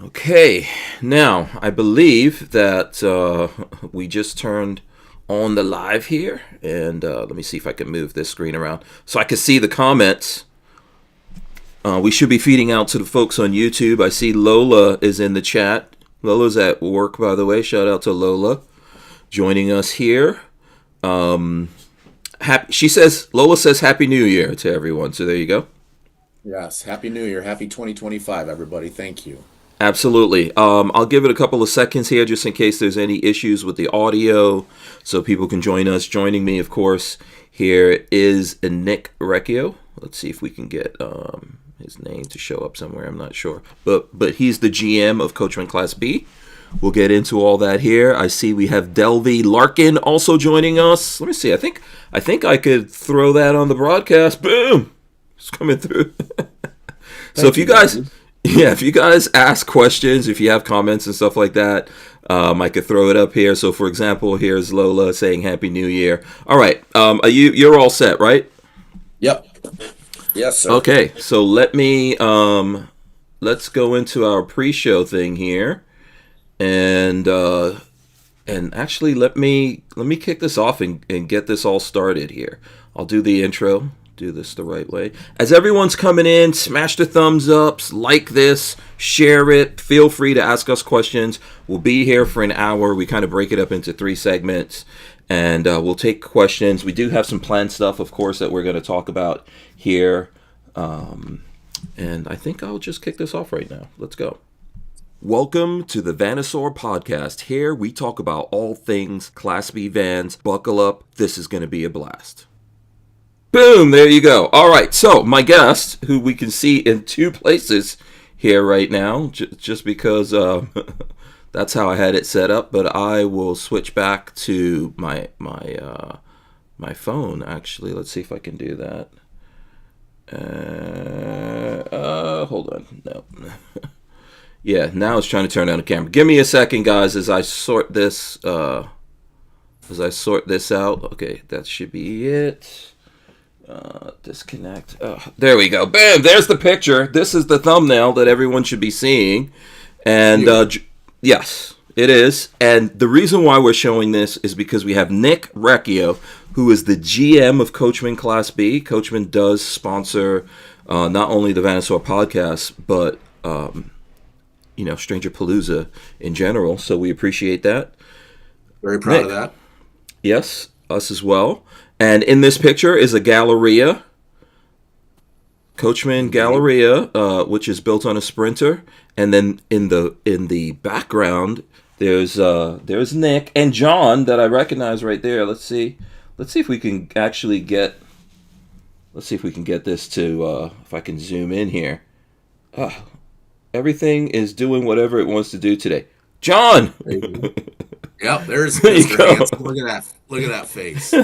Okay, now I believe that we just turned on the live here, and let me see if I can move this screen around so I can see the comments. We should be feeding out to the folks on YouTube. I see Lola is in the chat. Lola's at work, by the way. Shout out to Lola joining us here. Lola says Happy New Year to everyone. So there you go. Yes, Happy New Year. Happy 2025, everybody. Thank you. Absolutely. I'll give it a couple of seconds here just in case there's any issues with the audio so people can join us. Joining me, of course, here is Nick Recchio. Let's see if we can get his name to show up somewhere. I'm not sure. But he's the GM of Coachmen Class B. We'll get into all that here. I see we have Delvey Larkin also joining us. Let me see. I think I could throw that on the broadcast. Boom! It's coming through. So if you guys... Yeah, if you guys ask questions, if you have comments and stuff like that, I could throw it up here. So, for example, here's Lola saying Happy New Year. All right, you're all set, right? Yep. Yes, sir. Okay, so let's go into our pre-show thing here, and actually let me kick this off and get this all started here. I'll do the intro. Do this the right way. As everyone's coming in, smash the thumbs ups, like this, share it. Feel free to ask us questions. We'll be here for an hour. We kind of break it up into 3 segments, and we'll take questions. We do have some planned stuff, of course, that we're going to talk about here. And I think I'll just kick this off right now. Let's go. Welcome to the VanNoisSeur Podcast. Here we talk about all things Class B vans. Buckle up. This is going to be a blast. Boom, there you go. All right, so my guest, who we can see in 2 places here right now, just because that's how I had it set up, but I will switch back to my phone, actually. Let's see if I can do that. Hold on. No. Yeah, now it's trying to turn on the camera. Give me a second, guys, as I sort this out. Okay, that should be it. Disconnect. There we go. Bam! There's the picture. This is the thumbnail that everyone should be seeing. And yes, it is. And the reason why we're showing this is because we have Nick Recchio, who is the GM of Coachmen Class B. Coachmen does sponsor not only the VanNoisSeur Podcast, but StrangerPalooza in general. So we appreciate that. Very proud of that. Yes, us as well. And in this picture is a Galleria, Coachmen Galleria, which is built on a Sprinter. And then in the background, there's Nick and John that I recognize right there. Let's see if we can actually get. Let's see if we can get this to. If I can zoom in here. Everything is doing whatever it wants to do today. John. Yep, there's Mr. Hanson. Look at that face.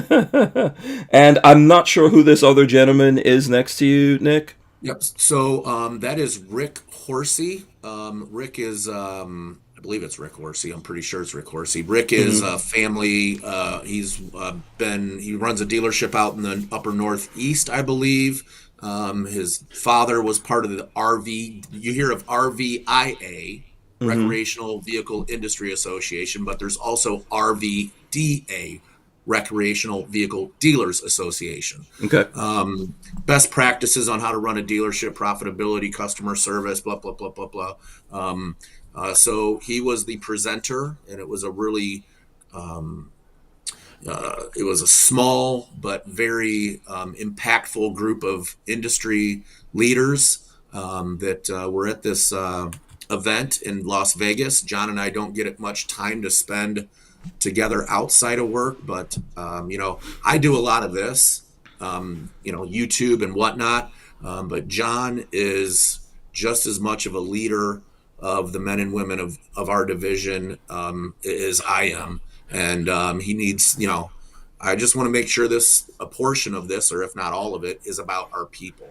And I'm not sure who this other gentleman is next to you, Nick. Yep. So that is Rick Horsey. Rick is, I believe it's Rick Horsey. I'm pretty sure it's Rick Horsey. Rick is a family. He runs a dealership out in the upper northeast, I believe. His father was part of the RV. You hear of RVIA. Recreational Vehicle Industry Association, but there's also RVDA, Recreational Vehicle Dealers Association. Okay. Best practices on how to run a dealership, profitability, customer service, blah, blah, blah, blah, blah. So he was the presenter, and it was a really, it was a small but very impactful group of industry leaders that were at this event in Las Vegas. John and I don't get much time to spend together outside of work, but I do a lot of this, YouTube and whatnot. But John is just as much of a leader of the men and women of our division as I am, and he needs. I just want to make sure a portion of this, or if not all of it, is about our people,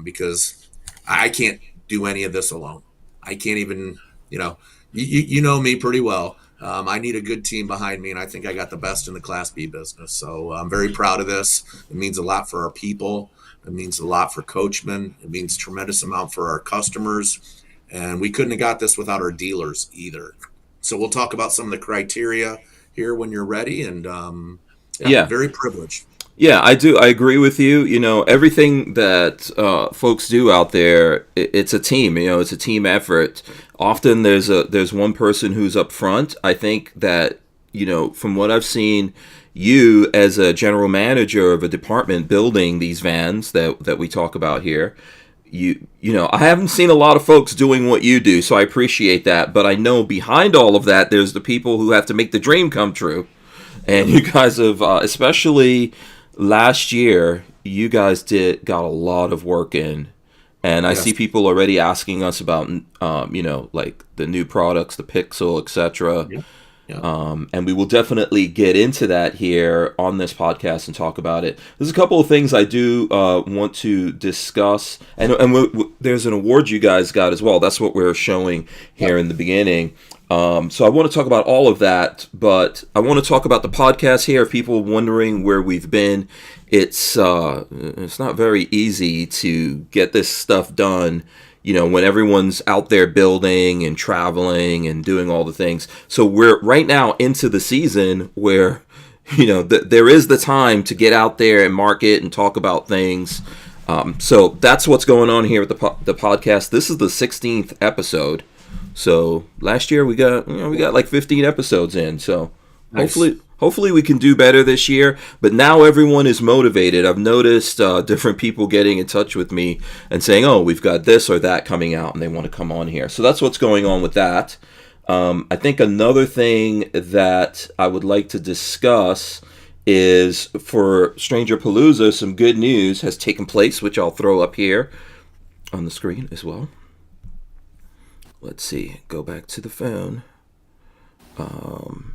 because I can't do any of this alone. I can't even, you know me pretty well. I need a good team behind me, and I think I got the best in the Class B business. So I'm very proud of this. It means a lot for our people. It means a lot for Coachmen. It means a tremendous amount for our customers. And we couldn't have got this without our dealers either. So we'll talk about some of the criteria here when you're ready. And Yeah. very privileged. Yeah, I do. I agree with you. Everything that folks do out there, it's a team. It's a team effort. Often there's one person who's up front. I think that, from what I've seen, you as a general manager of a department building these vans that we talk about here, I haven't seen a lot of folks doing what you do, so I appreciate that. But I know behind all of that, there's the people who have to make the dream come true. And you guys have, especially last year, you guys got a lot of work in. And I see people already asking us about, like the new products, the Pixel, etc. Yeah. And we will definitely get into that here on this podcast and talk about it. There's a couple of things I do want to discuss. And there's an award you guys got as well. That's what we're showing here in the beginning. So I want to talk about all of that, but I want to talk about the podcast here. If people wondering where we've been, it's not very easy to get this stuff done, when everyone's out there building and traveling and doing all the things. So we're right now into the season where, there is the time to get out there and market and talk about things. So that's what's going on here with the podcast. This is the 16th episode. So last year we got like 15 episodes in. So nice. Hopefully we can do better this year. But now everyone is motivated. I've noticed different people getting in touch with me and saying, "Oh, we've got this or that coming out," and they want to come on here. So that's what's going on with that. I think another thing that I would like to discuss is for StrangerPalooza, some good news has taken place, which I'll throw up here on the screen as well. Let's see. Go back to the phone.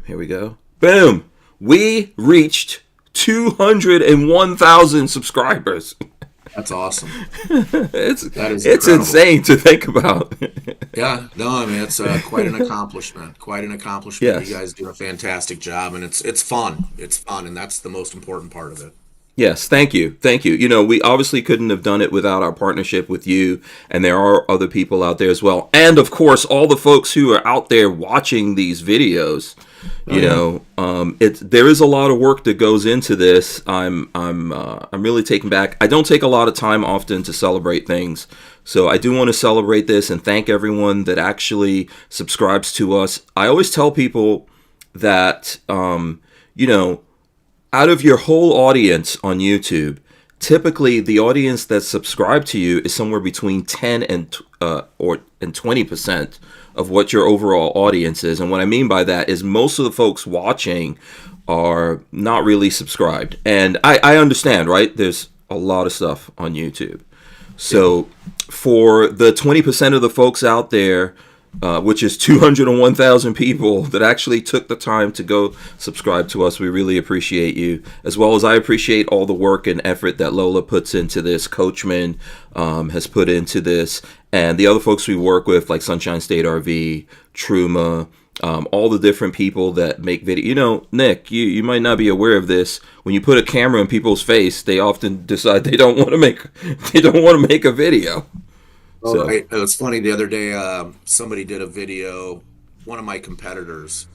Here we go. Boom! We reached 201,000 subscribers. That's awesome. It's insane to think about. Yeah. No, I mean, it's quite an accomplishment. Yes. You guys do a fantastic job, and it's fun. It's fun, and that's the most important part of it. Yes, thank you. We obviously couldn't have done it without our partnership with you, and there are other people out there as well. And of course, all the folks who are out there watching these videos. There is a lot of work that goes into this. I'm really taken back. I don't take a lot of time often to celebrate things, so I do want to celebrate this and thank everyone that actually subscribes to us. I always tell people that out of your whole audience on YouTube, typically the audience that subscribe to you is somewhere between 10 and 20% of what your overall audience is. And what I mean by that is most of the folks watching are not really subscribed. And I understand, right? There's a lot of stuff on YouTube. So for the 20% of the folks out there, which is 201,000 people that actually took the time to go subscribe to us. We really appreciate you, as well as I appreciate all the work and effort that Lola puts into this, Coachmen has put into this, and the other folks we work with, like Sunshine State RV, Truma, all the different people that make video. Nick, you might not be aware of this. When you put a camera in people's face, they often decide they don't want to make a video. So. It was funny the other day. Somebody did a video, one of my competitors,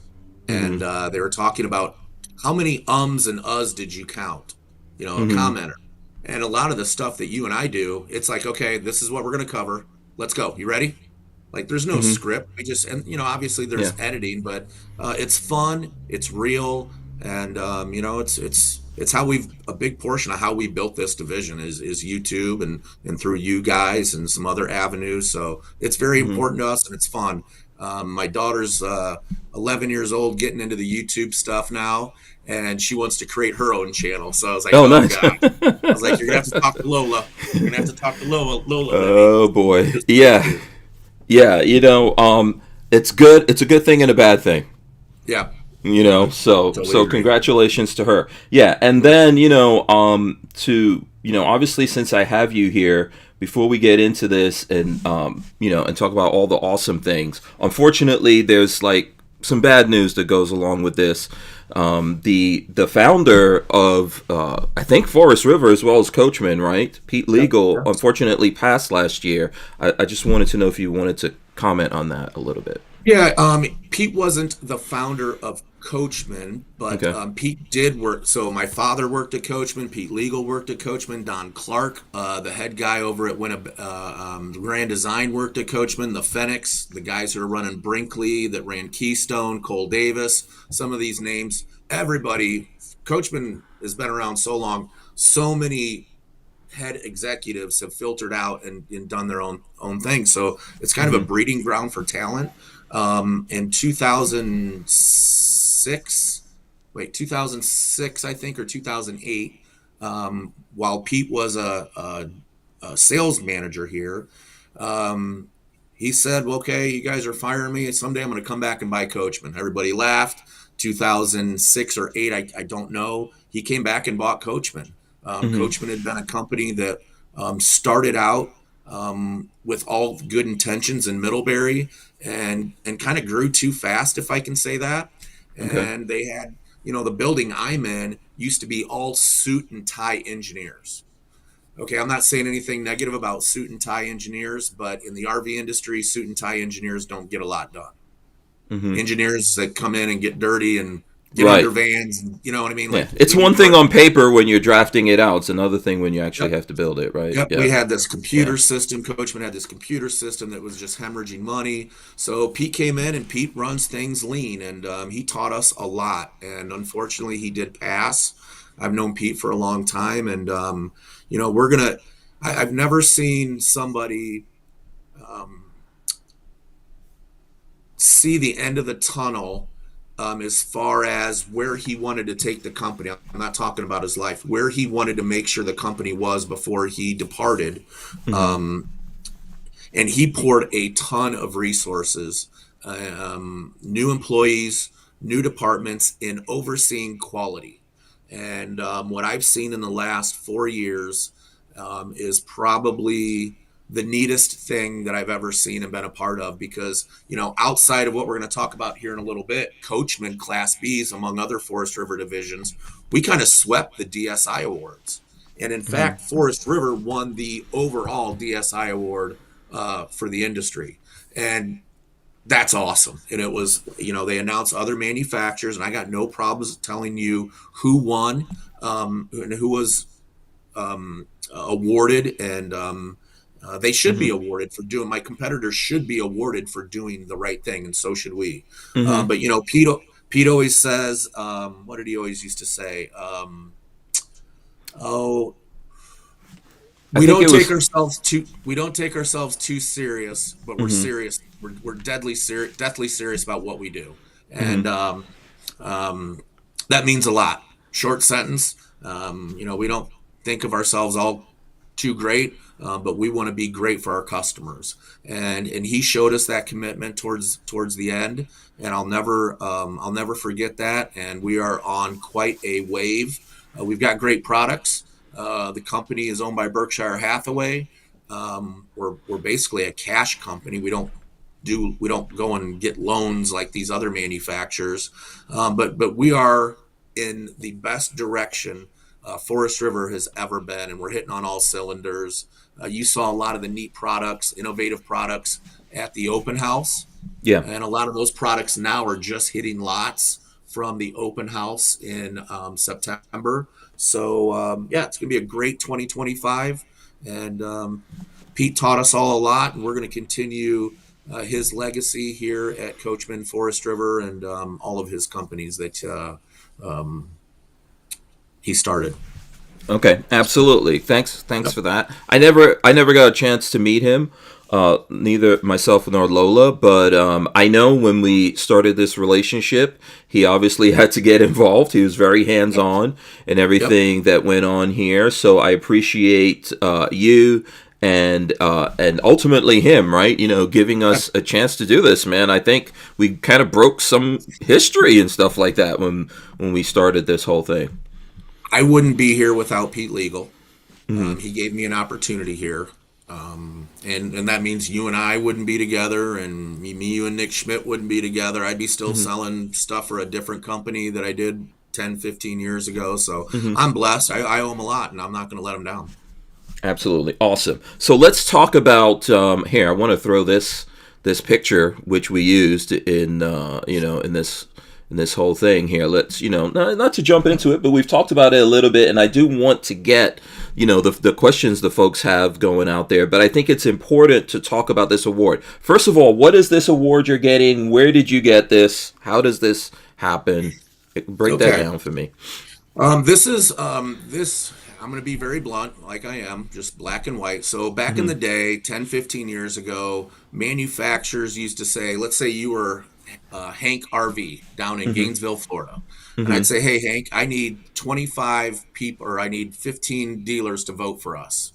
and they were talking about how many ums and uhs did you count? A commenter. And a lot of the stuff that you and I do, it's like, okay, this is what we're going to cover. Let's go. You ready? Like, there's no script. We just, and obviously there's editing, but it's fun. It's real, and it's how a big portion of how we built this division is YouTube and through you guys and some other avenues. So it's very important to us, and it's fun. My daughter's 11 years old, getting into the YouTube stuff now, and she wants to create her own channel. So I was like, oh nice. God. I was like, you're going to have to talk to Lola. Lola. Oh, boy. Yeah. Yeah, it's good. It's a good thing and a bad thing. Yeah. So congratulations to her. Yeah, and then obviously since I have you here, before we get into this and and talk about all the awesome things, unfortunately there's like some bad news that goes along with this. The founder of I think Forest River as well as Coachmen, right? Pete Legal, unfortunately passed last year. I just wanted to know if you wanted to comment on that a little bit. Yeah, Pete wasn't the founder of Coachmen, but Okay. Pete did work. So my father worked at Coachmen. Pete Legal worked at Coachmen. Don Clark, the head guy over at Grand Design, worked at Coachmen. The Phoenix, the guys who are running Brinkley, that ran Keystone, Cole Davis, some of these names. Everybody, Coachmen has been around so long. So many head executives have filtered out and done their own thing. So it's kind of a breeding ground for talent. In 2006, I think, or 2008, while Pete was a sales manager here, he said, well, okay, you guys are firing me. Someday I'm going to come back and buy Coachmen. Everybody laughed. 2006 or 8, I don't know. He came back and bought Coachmen. Coachmen had been a company that started out with all good intentions in Middlebury and kind of grew too fast, if I can say that. Okay. And they had, the building I'm in used to be all suit and tie engineers. Okay, I'm not saying anything negative about suit and tie engineers, but in the RV industry, suit and tie engineers don't get a lot done. Engineers that come in and get dirty and get Right. under vans, you know what I mean? Yeah. Like, It's one thing on paper when you're drafting it out. It's another thing when you actually have to build it, right? Yep, Yeah. we had this computer system. Coachman had this computer system that was just hemorrhaging money. So Pete came in, and Pete runs things lean, and he taught us a lot. And unfortunately, he did pass. I've known Pete for a long time, and I've never seen somebody see the end of the tunnel as far as where he wanted to take the company. I'm not talking about his life, where he wanted to make sure the company was before he departed. And he poured a ton of resources, new employees, new departments, in overseeing quality. And what I've seen in the last 4 years is probably the neatest thing that I've ever seen and been a part of, because, outside of what we're going to talk about here in a little bit, Coachmen, Class Bs, among other Forest River divisions, we kind of swept the DSI awards. And in fact, Forest River won the overall DSI award for the industry. And that's awesome. And it was, they announced other manufacturers, and I got no problems telling you who won and who was awarded. And they should be awarded for doing. My competitors should be awarded for doing the right thing, and so should we. But Pete always says, what did he always used to say? We don't take ourselves too serious, but we're serious. We're deadly serious about what we do, and that means a lot. Short sentence. We don't think of ourselves all too great, but we want to be great for our customers, and he showed us that commitment towards the end, and I'll never forget that. And we are on quite a wave. We've got great products. The company is owned by Berkshire Hathaway. We're basically a cash company. We don't go and get loans like these other manufacturers, but we are in the best direction Forest River has ever been, and we're hitting on all cylinders. You saw a lot of the neat products, innovative products at the open house. Yeah. And a lot of those products now are just hitting lots from the open house in September. So, it's going to be a great 2025. And Pete taught us all a lot, and we're going to continue his legacy here at Coachmen, Forest River, and all of his companies that he started. Okay, absolutely. Thanks for that. I never got a chance to meet him, neither myself nor Lola, but I know when we started this relationship, he obviously had to get involved. He was very hands-on in everything that went on here, so I appreciate you and ultimately him, right? Giving us a chance to do this, man. I think we kind of broke some history and stuff like that when we started this whole thing. I wouldn't be here without Pete Legal. He gave me an opportunity here. And that means you and I wouldn't be together, and you and Nick Schmidt wouldn't be together. I'd be still selling stuff for a different company that I did 10, 15 years ago. So I'm blessed. I owe him a lot, and I'm not going to let him down. Absolutely. Awesome. So let's talk about, here, I want to throw this this picture which we used in in this whole thing here. Let's not to jump into it, but we've talked about it a little bit, and I do want to get the questions the folks have going out there. But I think it's important to talk about this award. First of all, what is this award you're getting? Where did you get this? How does this happen? Break that down for me. This is this. I'm going to be very blunt, like I am, just black and white. So back in the day, 10, 15 years ago, manufacturers used to say, let's say you were Hank RV down in Gainesville, Florida. And I'd say, hey, Hank, I need 25 people, or I need 15 dealers to vote for us.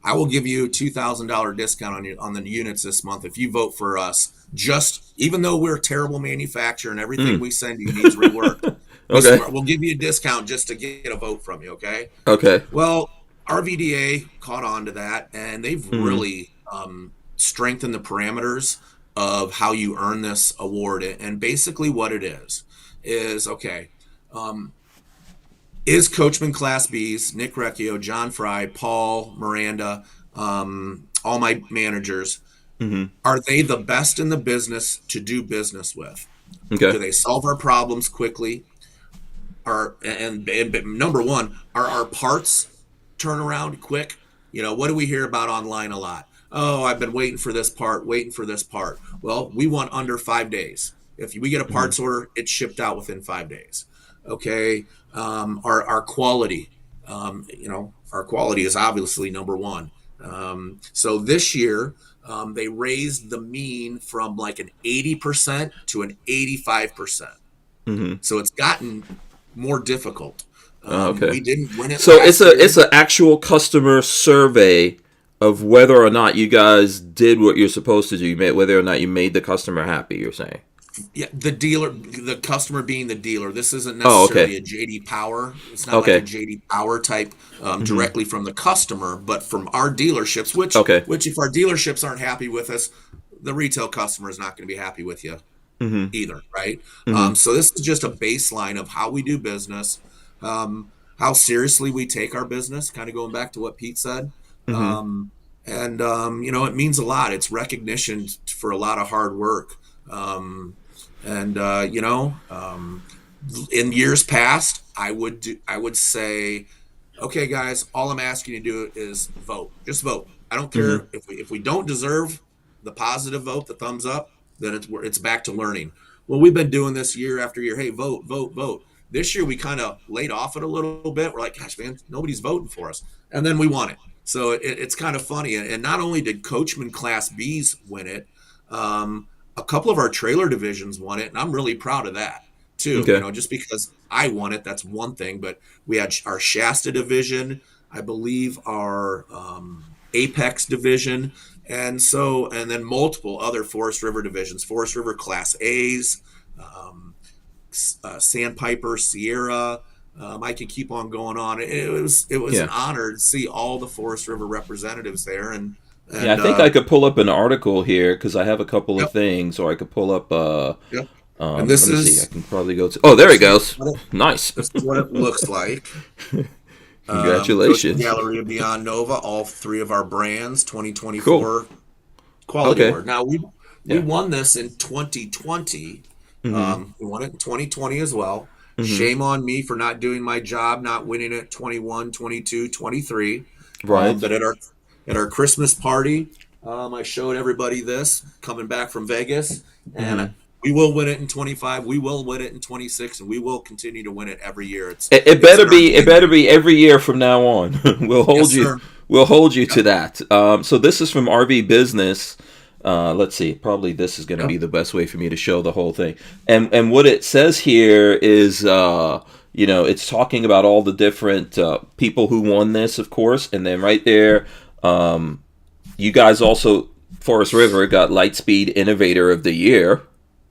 I will give you a $2,000 discount on the units this month if you vote for us. Just even though we're a terrible manufacturer and everything we send you needs reworked. Okay. We'll give you a discount just to get a vote from you, okay? Okay. Well, RVDA caught on to that, and they've really strengthened the parameters of how you earn this award. And basically what it is okay, is Coachmen Class Bs, Nick Recchio, John Fry, Paul, Miranda, all my managers, are they the best in the business to do business with? Okay. Do they solve our problems quickly? And number one, are our parts turnaround quick? What do we hear about online a lot? Oh, I've been waiting for this part. Well, we want under 5 days. If we get a parts order, it's shipped out within 5 days. Okay. Our quality, our quality is obviously number one. So this year, they raised the mean from like an 80% to an 85%. So it's gotten more difficult. Okay. We didn't win it. So it's an actual customer survey of whether or not you guys did what you're supposed to do, whether or not you made the customer happy, you're saying. Yeah, the customer being the dealer. This isn't necessarily a JD Power. It's not like a JD Power type directly from the customer, but from our dealerships, which if our dealerships aren't happy with us, the retail customer is not going to be happy with you either, right? So this is just a baseline of how we do business, how seriously we take our business, kind of going back to what Pete said. It means a lot. It's recognition for a lot of hard work. In years past, I would say, okay, guys, all I'm asking you to do is vote. Just vote. I don't care if we don't deserve the positive vote, the thumbs up, then it's back to learning. Well, we've been doing this year after year. Hey, vote, vote, vote. This year we kind of laid off it a little bit. We're like, gosh, man, nobody's voting for us, and then we won it. So it's kind of funny. And not only did Coachmen Class Bs win it, a couple of our trailer divisions won it, and I'm really proud of that too. Okay. Just because I won it, that's one thing, but we had our Shasta division, I believe our Apex division, and then multiple other Forest River divisions, Forest River Class A's, Sandpiper, Sierra. I could keep on going on. It was an honor to see all the Forest River representatives there, and I think I could pull up an article here because I have a couple of things, or I could pull up. And this is. See, I can probably go to. Oh, there he goes. Nice. This is what it looks like. Congratulations. Galleria Beyond Nova, all three of our brands, 2024 quality award. Now we won this in 2020. We won it in 2020 as well. Shame on me for not doing my job, not winning it 21, 22, 23. Right. But at our Christmas party, I showed everybody this coming back from Vegas, and we will win it in 25. We will win it in 26, and we will continue to win it every year. It better be every year from now on. We'll hold you. Sir. We'll hold you to that. So this is from RV Business. Let's see. Probably this is going to be the best way for me to show the whole thing. And what it says here is, it's talking about all the different people who won this, of course, and then right there. You guys also, Forest River, got Lightspeed Innovator of the Year.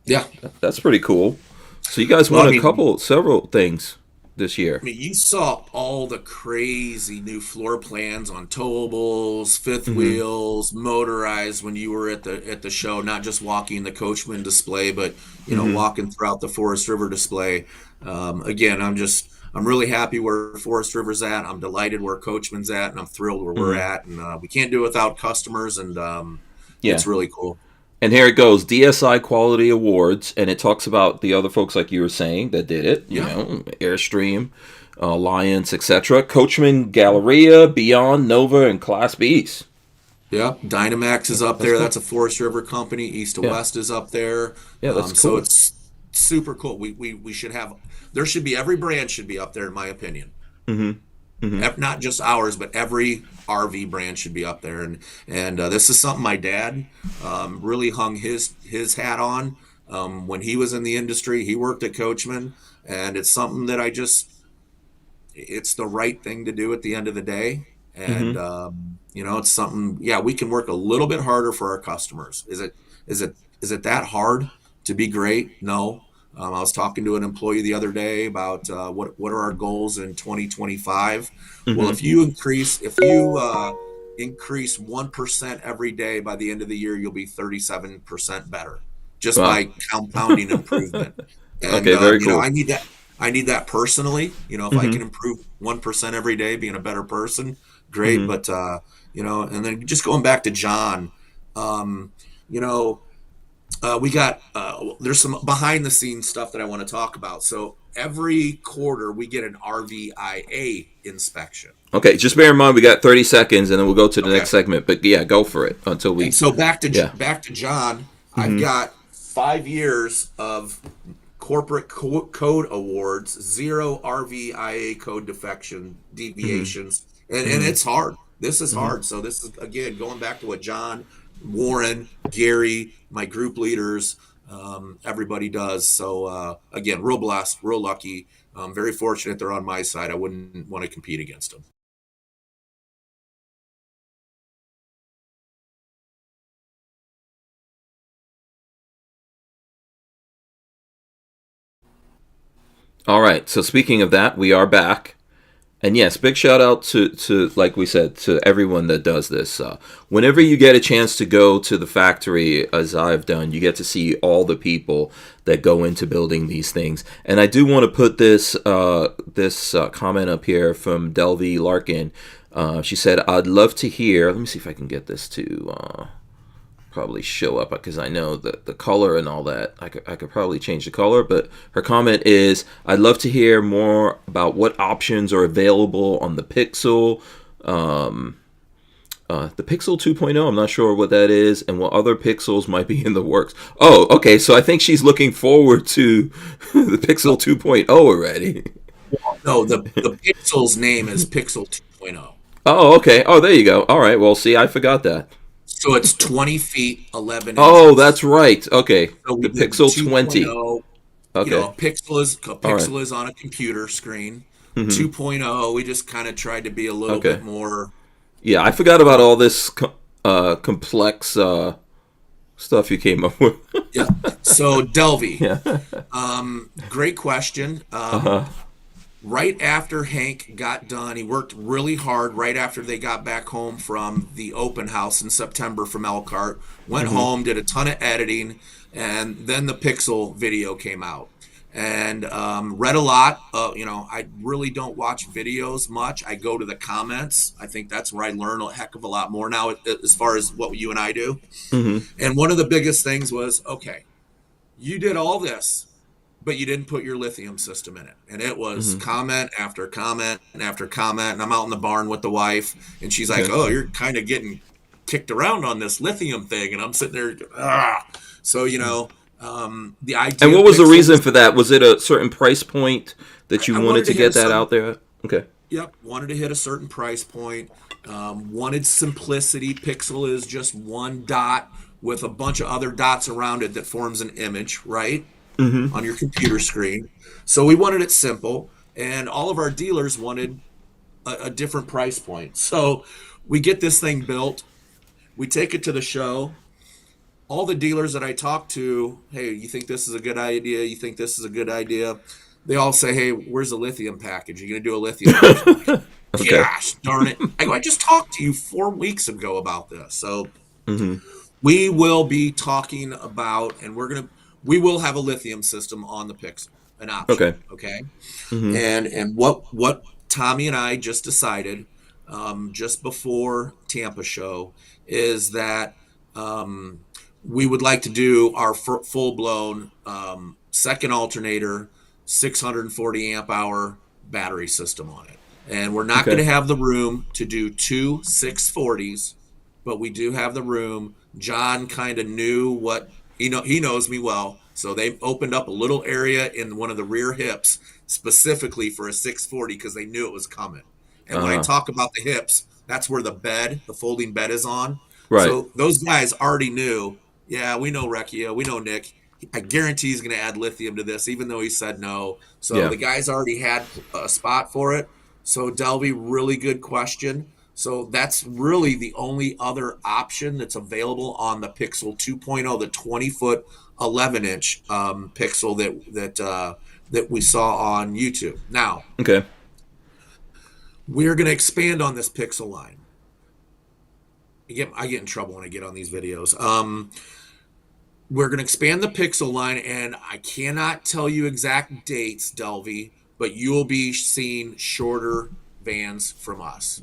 Yeah. That's pretty cool. So you guys won several things this year. I mean, you saw all the crazy new floor plans on towables, fifth wheels, motorized when you were at the show, not just walking the Coachmen display, but, walking throughout the Forest River display. Again, I'm really happy where Forest River's at. I'm delighted where Coachman's at, and I'm thrilled where we're at. And we can't do it without customers, and it's really cool. And here it goes, DSI Quality Awards, and it talks about the other folks like you were saying that did it. You know, Airstream, Alliance, etc. Coachmen, Galleria, Beyond, Nova, and Class Bs. Yeah, Dynamax is up That's there. cool. That's a Forest River company. East to Yeah, West is up there. yeah, that's So cool. it's super cool. We should have, there should be, every brand should be up there, in my opinion. Mm-hmm. Mm-hmm. Not just ours, but every RV brand should be up there. And this is something my dad really hung his hat on when he was in the industry. He worked at Coachmen, and it's something that it's the right thing to do at the end of the day. And Mm-hmm. it's something. Yeah, we can work a little bit harder for our customers. Is it that hard to be great? No. I was talking to an employee the other day about what are our goals in 2025. Well, Mm-hmm. if you increase 1% every day, by the end of the year, you'll be 37% better, just Wow. by compounding improvement. And Okay, very cool. I need that personally. If I can Mm-hmm. improve 1% every day, being a better person, great. Mm-hmm. But and then just going back to John, um, you know, we got there's some behind the scenes stuff that I want to talk about. So every quarter we get an RVIA inspection. Okay, just bear in mind we got 30 seconds, and then we'll go to the Okay. next segment. But yeah, go for it until And we. so back to Yeah. John, I've Mm-hmm. got 5 years of corporate code awards, zero RVIA code defection Mm-hmm. deviations, and Mm-hmm. it's hard. This is Mm-hmm. hard. So this is, again, going back to what John, Warren, Gary, my group leaders, everybody does. So again, real blessed, real lucky. Very fortunate they're on my side. I wouldn't want to compete against them. All right. So speaking of that, we are back. And yes, big shout out to like we said, to everyone that does this. Whenever you get a chance to go to the factory, as I've done, you get to see all the people that go into building these things. And I do want to put this comment up here from Delvey Larkin. She said, "I'd love to hear." Let me see if I can get this to probably show up because I know that the color and all that. I could probably change the color, but her comment is, "I'd love to hear more about what options are available on the Pixel, the Pixel 2.0. I'm not sure what that is, and what other Pixels might be in the works." Oh, okay. So I think she's looking forward to the Pixel 2.0 already. No, the Pixel's name is Pixel 2.0. Oh, okay. Oh, there you go. All right. Well, see, I forgot that. So it's 20 feet, 11 Oh, inches. that's right. Okay. So we The did the Pixel 20. 2.0. Okay. A All right. pixel is on a computer screen. Mm-hmm. 2.0, we just kind of tried to be a little Okay. bit more. Yeah, I forgot about all this complex stuff you came up with. Yeah. So Delvey, Yeah. great question. Uh-huh. Right after Hank got done, he worked really hard right after they got back home from the open house in September from Elkhart. Went Mm-hmm. home, did a ton of editing, and then the Pixel video came out. And read a lot. I really don't watch videos much. I go to the comments. I think that's where I learn a heck of a lot more now, as far as what you and I do. Mm-hmm. And one of the biggest things was, okay, you did all this, but you didn't put your lithium system in it. And it was Mm-hmm. comment after comment and after comment. And I'm out in the barn with the wife, and she's like, Okay. "Oh, you're kind of getting kicked around on this lithium thing." And I'm sitting there, ah. So, the And idea of what was the reason pixels, for that? Was it a certain price point that you I wanted wanted to to hit a get that certain, out there? Okay. yep, wanted to hit a certain price point. Wanted simplicity. Pixel is just one dot with a bunch of other dots around it that forms an image, right? Mm-hmm. On your computer screen. So we wanted it simple, and all of our dealers wanted a different price point. So we get this thing built, we take it to the show. All the dealers that I talk to, "Hey, you think this is a good idea? You think this is a good idea?" They all say, "Hey, where's the lithium package? Are you going to do a lithium package?" I'm like, Okay. "Gosh darn it. I go, I just talked to you 4 weeks ago about this." So Mm-hmm. we will be talking about, and we will have a lithium system on the Pixel, an option. Okay. Okay. Mm-hmm. And what Tommy and I just decided, just before Tampa show, is that we would like to do our full blown second alternator, 640 amp hour battery system on it. And we're not going Okay. to have the room to do two 640s, but we do have the room. John kind of knew what he knows me well, so they opened up a little area in one of the rear hips specifically for a 640 because they knew it was coming. And when I Uh-huh. talk about the hips, that's where the folding bed is on. Right. So those guys already knew. Yeah, we know Recchio, we know Nick. I guarantee he's going to add lithium to this, even though he said no. So Yeah. the guys already had a spot for it. So Delby, really good question. So that's really the only other option that's available on the Pixel 2.0, the 20-foot, 11-inch Pixel that we saw on YouTube. Now Okay. we're going to expand on this Pixel line. I get in trouble when I get on these videos. We're going to expand the Pixel line, and I cannot tell you exact dates, Delvey, but you'll be seeing shorter vans from us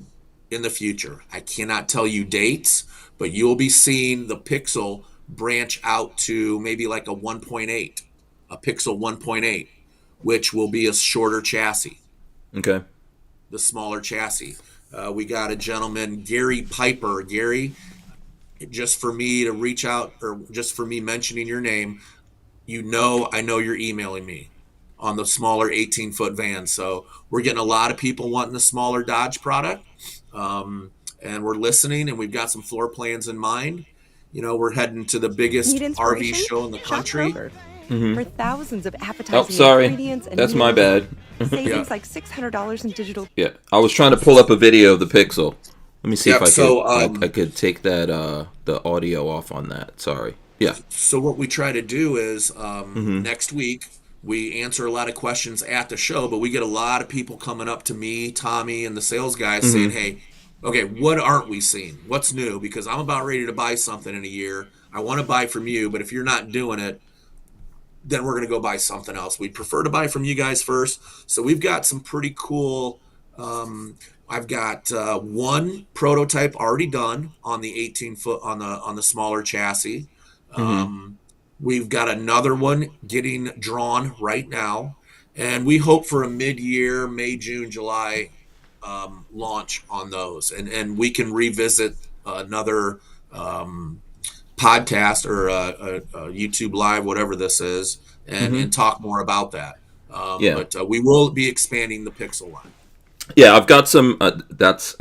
in the future. I cannot tell you dates, but you'll be seeing the Pixel branch out to maybe like a 1.8, a Pixel 1.8, which will be a shorter chassis, Okay. the smaller chassis. We got a gentleman, Gary Piper. Gary, just for me to reach out or just for me mentioning your name, I know you're emailing me on the smaller 18-foot van. So we're getting a lot of people wanting the smaller Dodge product. And we're listening, and we've got some floor plans in mind. We're heading to the biggest Need RV inspiration? show in the Shop country. Kroger. Mm-hmm. For thousands of Oh, appetizing sorry. ingredients and That's my meals, bad. savings Yeah. like $600 in digital. Yeah. I was trying to pull up a video of the Pixel. Let me see if Yep. I could take that the audio off on that. Sorry. Yeah. So what we try to do is Mm-hmm. next week we answer a lot of questions at the show, but we get a lot of people coming up to me, Tommy, and the sales guys saying, Mm-hmm. "Hey, okay, what aren't we seeing? What's new? Because I'm about ready to buy something in a year. I want to buy from you, but if you're not doing it, then we're going to go buy something else. We'd prefer to buy from you guys first." So we've got some pretty cool. I've got one prototype already done on the 18-foot on the smaller chassis. Mm-hmm. We've got another one getting drawn right now, and we hope for a mid-year, May, June, July launch on those, and we can revisit another podcast or a YouTube live, whatever this is, and Mm-hmm. talk more about that. Yeah. But we will be expanding the Pixel line. Yeah, I've got some. That's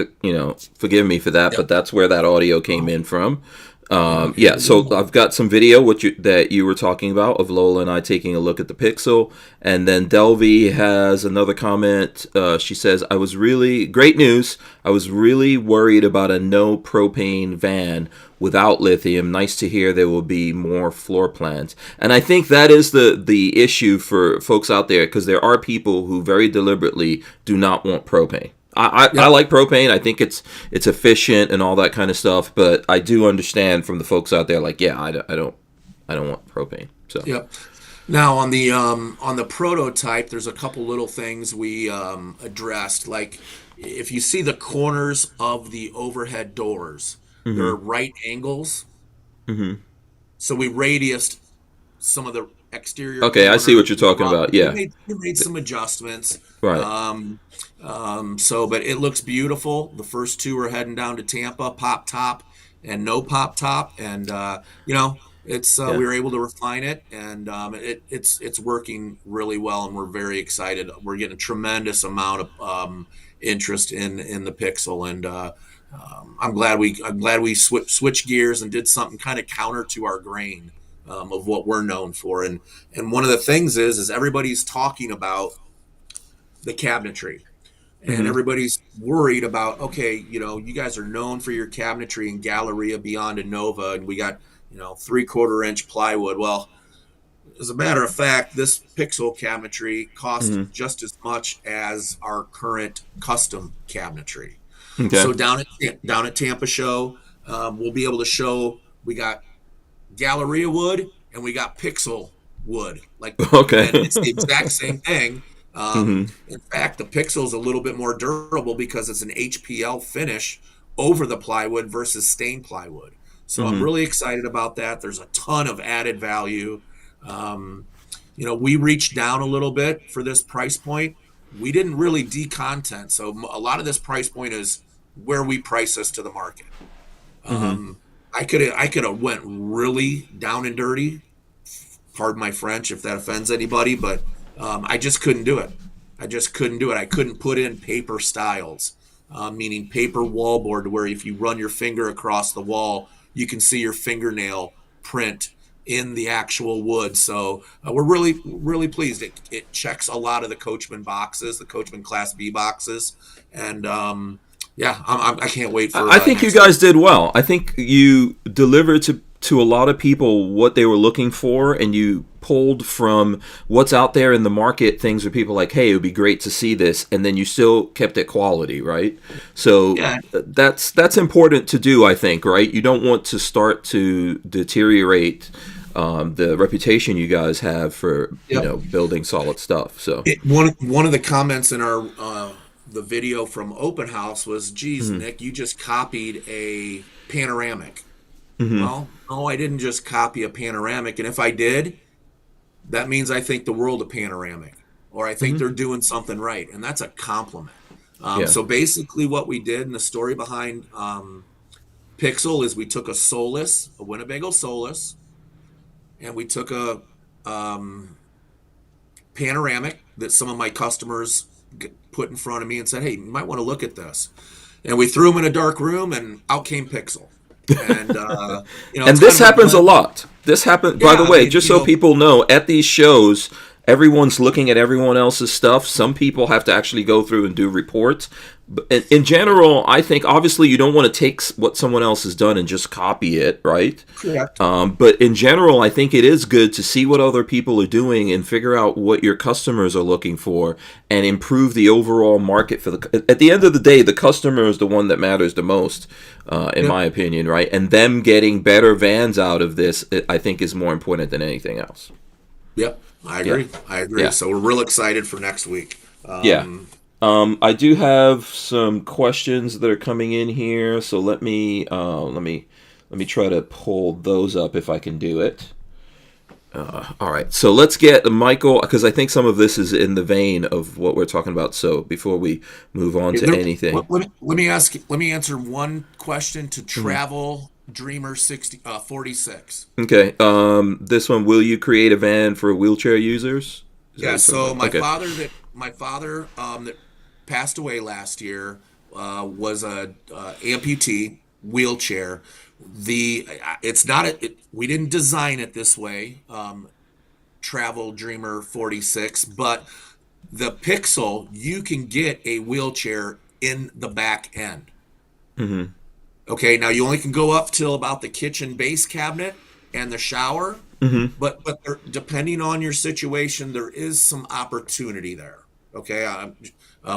forgive me for that, Yep. but that's where that audio came in from. Yeah, so I've got some video that you were talking about of Lola and I taking a look at the Pixel, and then Delvey has another comment. She says, "I was really great news. I was really worried about a no propane van without lithium. Nice to hear there will be more floor plans." And I think that is the issue for folks out there, because there are people who very deliberately do not want propane. I Yep. like propane. I think it's efficient and all that kind of stuff. But I do understand from the folks out there, like, yeah, I don't want propane. So Yep. Now on the prototype, there's a couple little things we addressed. Like if you see the corners of the overhead doors, they're hmm right angles. hmm So we radiused some of the exterior Okay, I see corners what you're talking up. about. Yeah, We made some adjustments. right. But it looks beautiful. The first two are heading down to Tampa, pop top and no pop top, and it's Yeah, we were able to refine it, and it's working really well, and we're very excited. We're getting a tremendous amount of interest in the Pixel, and I'm glad we switched gears and did something kind of counter to our grain of what we're known for, and one of the things is everybody's talking about the cabinetry. And hmm everybody's worried about, okay, you guys are known for your cabinetry and Galleria Beyond and Nova, and we got, 3/4 inch plywood. Well, as a matter of fact, this Pixel cabinetry costs hmm just as much as our current custom cabinetry. Okay. So down at Tampa Show, we'll be able to show we got Galleria wood and we got Pixel wood, Okay. and it's the exact same thing. hmm In fact, the Pixel is a little bit more durable because it's an HPL finish over the plywood versus stained plywood. So I'm really excited about that. There's a ton of added value. We reached down a little bit for this price point. We didn't really decontent. So a lot of this price point is where we price this to the market. I could have went really down and dirty. Pardon my French if that offends anybody, but I just couldn't do it. I couldn't put in paper styles, meaning paper wallboard, where if you run your finger across the wall, you can see your fingernail print in the actual wood. So we're really, really pleased. It checks a lot of the Coachmen boxes, the Coachmen Class B boxes, and I can't wait for. I think you guys did well. I think you delivered to a lot of people what they were looking for, and you pulled from what's out there in the market things where people are like, hey, it would be great to see this, and then you still kept it quality, right? So that's important to do, I think, right? You don't want to start to deteriorate the reputation you guys have for building solid stuff. So one of the comments in our the video from Open House was, geez, Nick, you just copied a panoramic. Well, no, I didn't just copy a panoramic. And if I did, that means I think the world of panoramic, or I think they're doing something right. And that's a compliment. So basically what we did, and the story behind Pixel, is we took a Solus, a Winnebago Solus, and we took a panoramic that some of my customers put in front of me and said, hey, you might want to look at this. And we threw them in a dark room, and out came Pixel. And and this happens a lot. This happened, by the way, just so people know, at these shows, everyone's looking at everyone else's stuff. Some people have to actually go through and do reports. But in general, I think obviously you don't want to take what someone else has done and just copy it, right? Correct. But in general, I think it is good to see what other people are doing and figure out what your customers are looking for and improve the overall market for at the end of the day, the customer is the one that matters the most, in my opinion, right? And them getting better vans out of this, I think, is more important than anything else. Yep, I agree. Yeah. So we're real excited for next week. I do have some questions that are coming in here, so let me try to pull those up if I can do it. All right, so let's get Michael, because I think some of this is in the vein of what we're talking about. So before we move on to anything, let me answer one question to Travel Dreamer 46. Okay, this one: will you create a van for wheelchair users? So my father that passed away last year was a amputee, wheelchair. We didn't design it this way, Travel Dreamer 46, but the Pixel, you can get a wheelchair in the back end. Okay, now you only can go up till about the kitchen base cabinet and the shower. But depending on your situation, there is some opportunity there. Okay,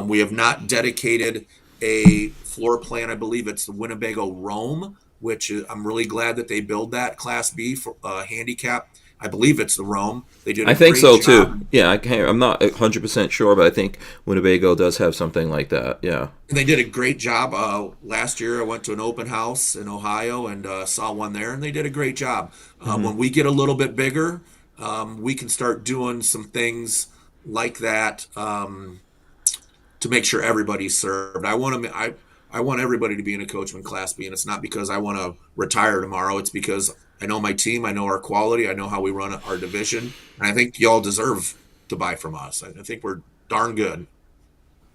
we have not dedicated a floor plan. I believe it's the Winnebago Rome, which I'm really glad that they build that Class B for handicap. I believe it's the Rome. They did. I think so too. Yeah, I'm not 100% sure, but I think Winnebago does have something like that. Yeah. And they did a great job. Last year, I went to an open house in Ohio and saw one there, and they did a great job. When we get a little bit bigger, we can start doing some things like that to make sure everybody's served. I want everybody to be in a Coachmen Class B, and it's not because I want to retire tomorrow. It's because I know my team, I know our quality, I know how we run our division, and I think y'all deserve to buy from us. I think we're darn good.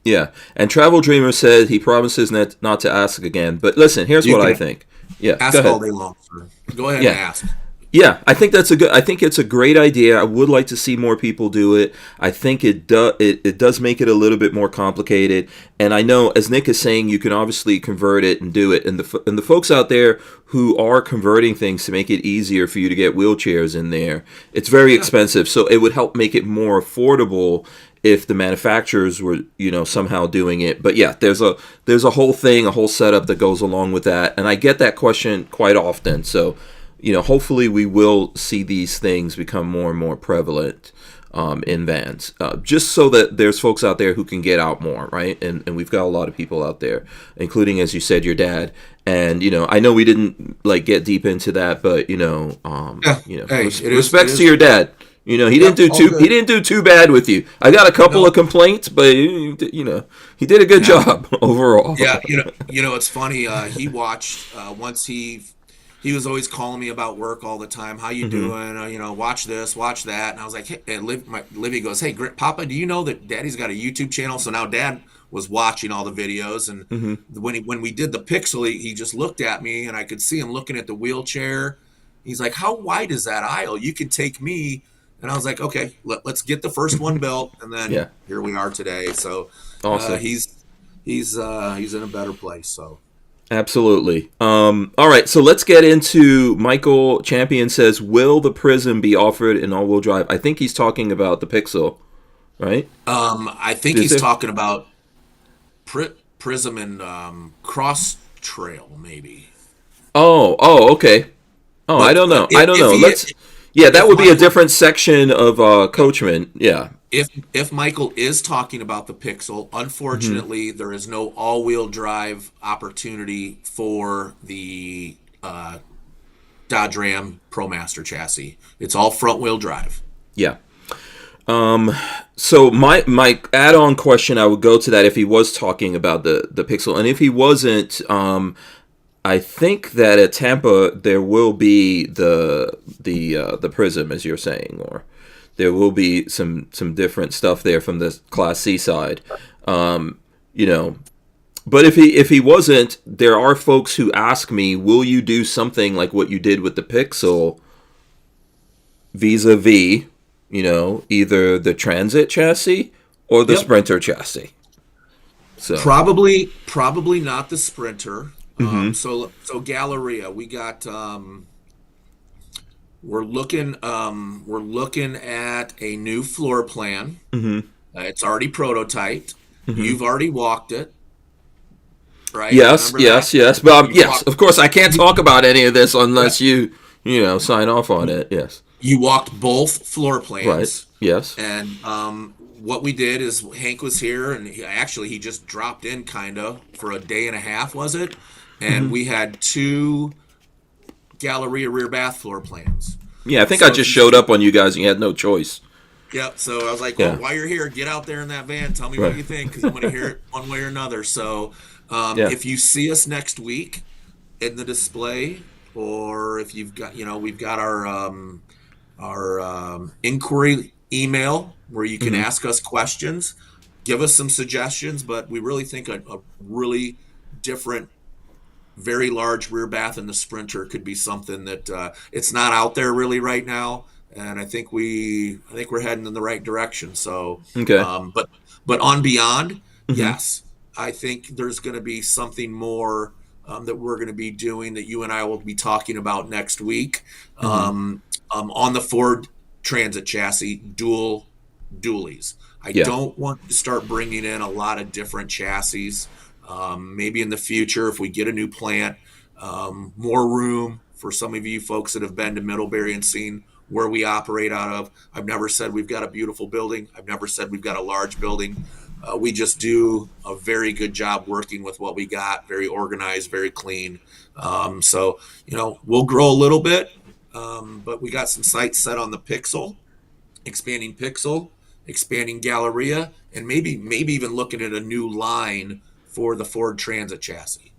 Yeah, and Travel Dreamer said he promises not to ask again. But listen, here's what I think. Yeah, ask all day long, sir. Go ahead and ask. Yeah, I think it's a great idea. I would like to see more people do it. I think it does make it a little bit more complicated. And I know, as Nick is saying, you can obviously convert it and do it. And the folks out there who are converting things to make it easier for you to get wheelchairs in there, it's very expensive. So it would help make it more affordable if the manufacturers were, somehow doing it. But yeah, there's a whole thing, a whole setup that goes along with that. And I get that question quite often. So hopefully we will see these things become more and more prevalent in vans, just so that there's folks out there who can get out more, right? And we've got a lot of people out there, including, as you said, your dad. And I know we didn't get deep into that, but Hey, respects to your dad. He didn't do too bad with you. I got a couple of complaints, but he did a good job overall. Yeah, it's funny. He watched once he was always calling me about work all the time. How you doing? Watch this, watch that. And I was like, hey, and Livy goes, hey, Papa, do you know that Daddy's got a YouTube channel? So now Dad was watching all the videos, and when we did the Pixel, he just looked at me, and I could see him looking at the wheelchair. He's like, how wide is that aisle? You can take me. And I was like, okay, let's get the first one built, and then here we are today. So awesome. He's in a better place. So absolutely. All right, so let's get into Michael Champion says, will the Prism be offered in all-wheel drive? I think he's talking about the Pixel, right? I think he's talking about Prism and Cross Trail, maybe. Oh, okay. Oh, but I don't know. That would be a different section of Coachmen. Yeah. If Michael is talking about the Pixel, unfortunately, there is no all-wheel drive opportunity for the Dodge Ram ProMaster chassis. It's all front-wheel drive. Yeah. So my add-on question, I would go to that if he was talking about the Pixel, and if he wasn't, I think that at Tampa there will be the Prism, as you're saying, or there will be some different stuff there from the Class C side, But if he wasn't, there are folks who ask me, will you do something like what you did with the Pixel, vis-a-vis, either the Transit chassis or the Sprinter chassis? So probably not the Sprinter. So Galleria, we got we're looking at a new floor plan. It's already prototyped. You've already walked it, right? Yes. But yes, of course I can't talk about any of this unless you sign off on it. Yes. You walked both floor plans. Right. Yes. And what we did is Hank was here, and he just dropped in kind of for a day and a half, was it? And we had 2 Galleria rear bath floor plans. Yeah, I think I just showed up on you guys and you had no choice. Yep, so I was like, well, while you're here, get out there in that van. Tell me what you think, because I'm going to hear it one way or another. So if you see us next week in the display, or if you've got, we've got our inquiry email where you can ask us questions, give us some suggestions, but we really think a really different, very large rear bath in the Sprinter could be something that it's not out there really right now, and I think we're heading in the right direction. So, okay. But on Beyond, yes, I think there's going to be something more that we're going to be doing that you and I will be talking about next week. On the Ford Transit chassis, dualies. I don't want to start bringing in a lot of different chassis. Maybe in the future, if we get a new plant, more room for some of you folks that have been to Middlebury and seen where we operate out of. I've never said we've got a beautiful building. I've never said we've got a large building. We just do a very good job working with what we got, very organized, very clean. So, we'll grow a little bit, but we got some sights set on the Pixel, expanding Galleria, and maybe even looking at a new line for the Ford Transit chassis.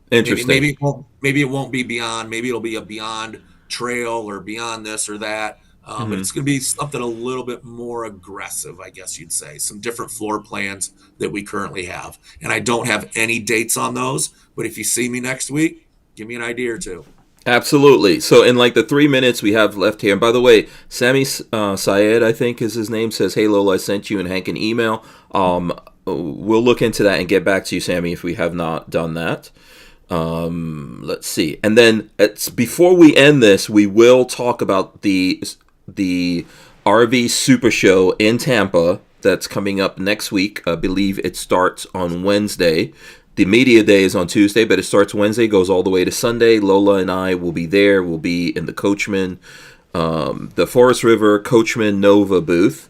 Interesting. Maybe it won't be Beyond. Maybe it'll be a Beyond Trail or Beyond this or that. But it's going to be something a little bit more aggressive, I guess you'd say. Some different floor plans that we currently have. And I don't have any dates on those. But if you see me next week, give me an idea or two. Absolutely. So in the 3 minutes we have left here, and by the way, Sammy Syed, I think is his name, says, hey, Lola, I sent you and Hank an email. We'll look into that and get back to you, Sammy, if we have not done that. Let's see. And then before we end this, we will talk about the RV Super Show in Tampa that's coming up next week. I believe it starts on Wednesday. The media day is on Tuesday, but it starts Wednesday, goes all the way to Sunday. Lola and I will be there. We'll be in the Coachmen, the Forest River Coachmen Nova booth,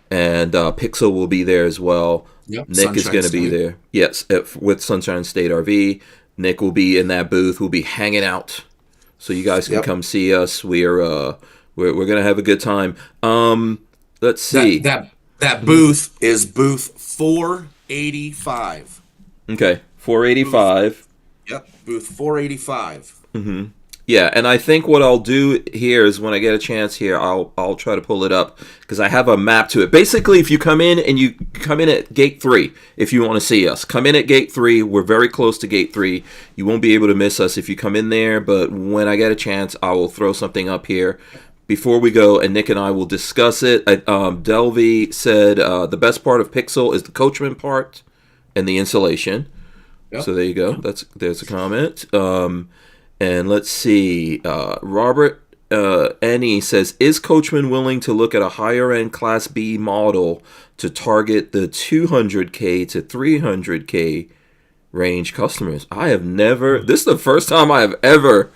and Pixel will be there as well. Yep. Nick is going to be there. Yes, with Sunshine State RV. Nick will be in that booth. We'll be hanging out, so you guys can come see us. We're going to have a good time. Let's see. That booth is booth 485. Okay, 485. Booth 485. Mm-hmm. Yeah, and I think what I'll do here is when I get a chance here, I'll try to pull it up because I have a map to it. Basically, if you come in and you come in at gate 3, if you want to see us, come in at gate 3. We're very close to gate 3. You won't be able to miss us if you come in there, but when I get a chance, I will throw something up here before we go, and Nick and I will discuss it. Delvey said the best part of Pixel is the Coachman part and the insulation. Yep. So there you go. There's a comment. And let's see. Robert Ennie says, is Coachman willing to look at a higher-end Class B model to target the 200K to 300K range customers? I have never... This is the first time I have ever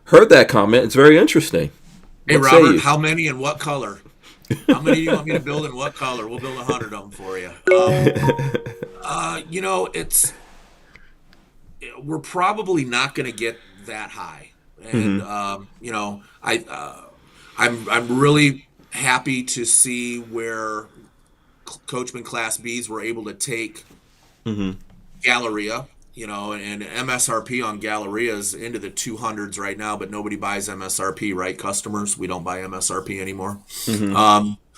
heard that comment. It's very interesting. Hey, Robert, how many and what color? How many do you want me to build in what color? We'll build 100 of them for you. We're probably not going to get that high, and I'm really happy to see where Coachman Class Bs were able to take Galleria, and MSRP on Galleria is into the 200s right now, but nobody buys MSRP, right? Customers, we don't buy MSRP anymore.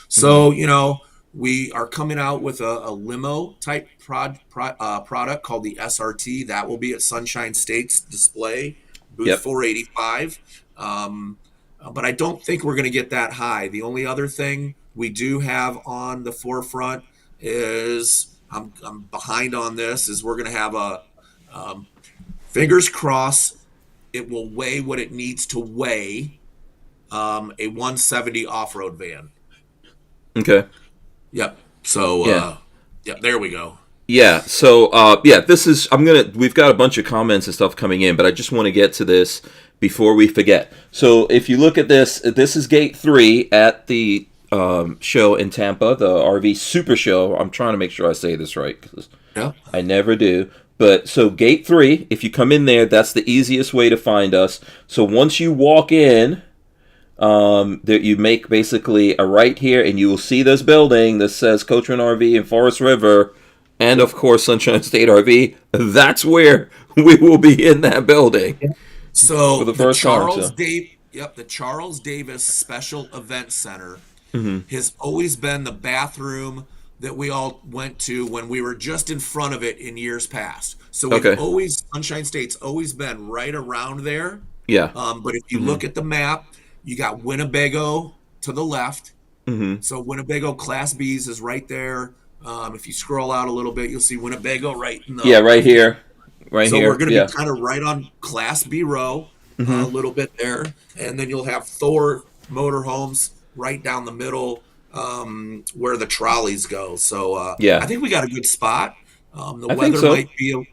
So we are coming out with a limo type product called the SRT that will be at Sunshine State's display. Booth 485, but I don't think we're going to get that high. The only other thing we do have on the forefront is I'm behind on this. Is we're going to have a fingers crossed it will weigh what it needs to weigh, a 170 off-road van. Okay. Yep. So there we go. Yeah, so this is we've got a bunch of comments and stuff coming in, but I just want to get to this before we forget. So if you look at this is gate 3 at the show in Tampa, the RV Super Show. I'm trying to make sure I say this right because I never do. But so gate 3, if you come in there, that's the easiest way to find us. So once you walk in, that you make basically a right here, and you will see this building that says Coachman RV and Forest River. And, of course, Sunshine State RV. That's where we will be in that building. So for the Charles Davis Special Event Center has always been the bathroom that we all went to when we were just in front of it in years past. So Sunshine State's always been right around there. Yeah. But if you look at the map, you got Winnebago to the left. So Winnebago Class Bs is right there. If you scroll out a little bit, you'll see Winnebago right in the... Yeah, right here. So we're going to be kind of right on Class B row, a little bit there. And then you'll have Thor Motorhomes right down the middle where the trolleys go. So I think we got a good spot. The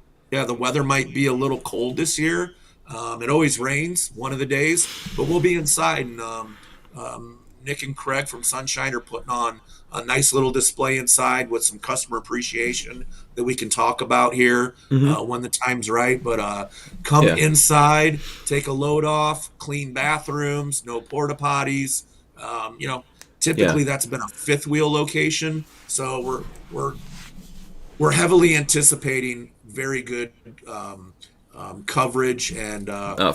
weather might be a little cold this year. It always rains one of the days, but we'll be inside. And Nick and Craig from Sunshine are putting on a nice little display inside with some customer appreciation that we can talk about here when the time's right. But come inside, take a load off, clean bathrooms, no porta potties. Typically that's been a fifth wheel location, so we're heavily anticipating very good coverage and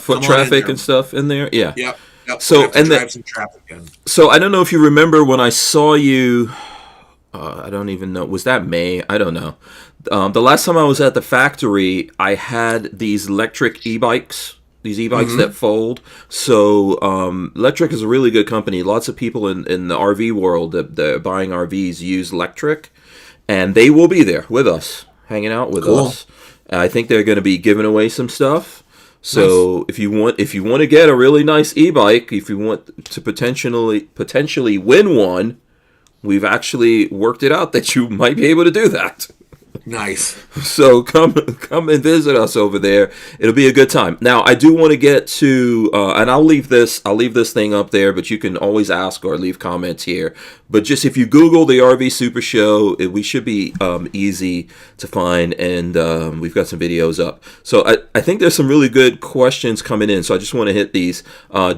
foot traffic and stuff in there. Yeah. Yep. So so I don't know if you remember when I saw you. I don't even know. Was that May? I don't know. The last time I was at the factory, I had these electric e-bikes. These e-bikes that fold. So Electric is a really good company. Lots of people in the RV world that are buying RVs use Electric, and they will be there with us, hanging out with us. I think they're going to be giving away some stuff. So if you want to get a really nice e-bike, if you want to potentially win one, we've actually worked it out that you might be able to do that. Nice. So come and visit us over there. It'll be a good time. Now I do want to get to, and I'll leave this thing up there, but you can always ask or leave comments here. But just if you Google the RV Super Show, we should be easy to find, and we've got some videos up. So I think there's some really good questions coming in. So I just want to hit these.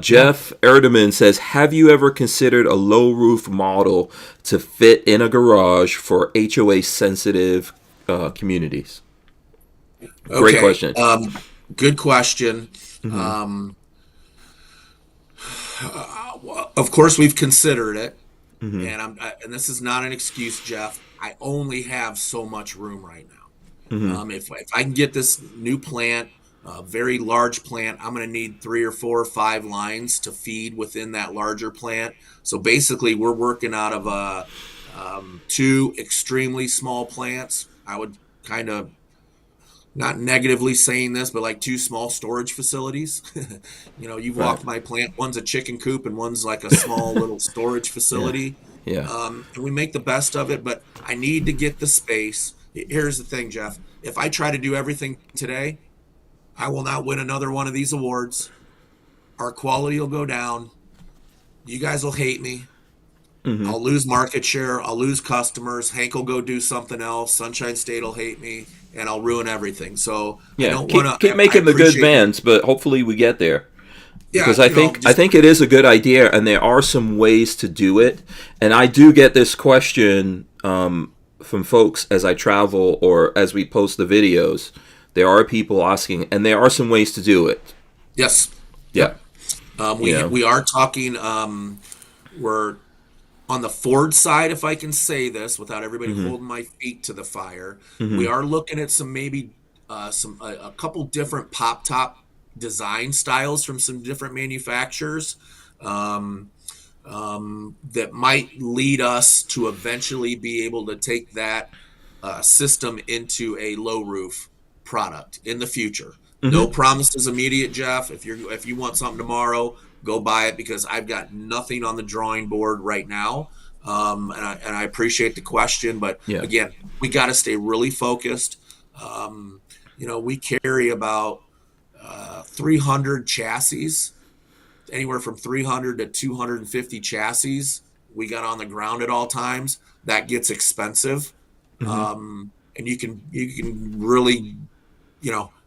Jeff Erdeman says, "Have you ever considered a low roof model to fit in a garage for HOA sensitive communities?" Great question. Good question. Mm-hmm. Of course, we've considered it, Mm-hmm. and this is not an excuse, Jeff. I only have so much room right now. Mm-hmm. If I can get this new plant, a very large plant, I'm going to need 3 or 4 or 5 lines to feed within that larger plant. So basically, we're working out of 2 extremely small plants. I would kind of, not negatively saying this, but like 2 small storage facilities. You've walked my plant. One's a chicken coop and one's like a small little storage facility. Yeah. And we make the best of it, but I need to get the space. Here's the thing, Jeff. If I try to do everything today, I will not win another one of these awards. Our quality will go down. You guys will hate me. Mm-hmm. I'll lose market share. I'll lose customers. Hank will go do something else. Sunshine State will hate me, and I'll ruin everything. So yeah, I don't want to keep making the good vans, but hopefully we get there. Yeah, because I think it is a good idea, and there are some ways to do it. And I do get this question from folks as I travel or as we post the videos. There are people asking, and there are some ways to do it. Yes. Yeah. We are talking. We're on the Ford side, if I can say this without everybody Mm-hmm. holding my feet to the fire. Mm-hmm. We are looking at some maybe a couple different pop top design styles from some different manufacturers that might lead us to eventually be able to take that system into a low roof product in the future. Mm-hmm. No promises immediate, Jeff. If you want something tomorrow, go buy it, because I've got nothing on the drawing board right now. And I appreciate the question, but again, we got to stay really focused. We carry about 300 chassis, anywhere from 300 to 250 chassis we got on the ground at all times. That gets expensive. Mm-hmm. And you can really,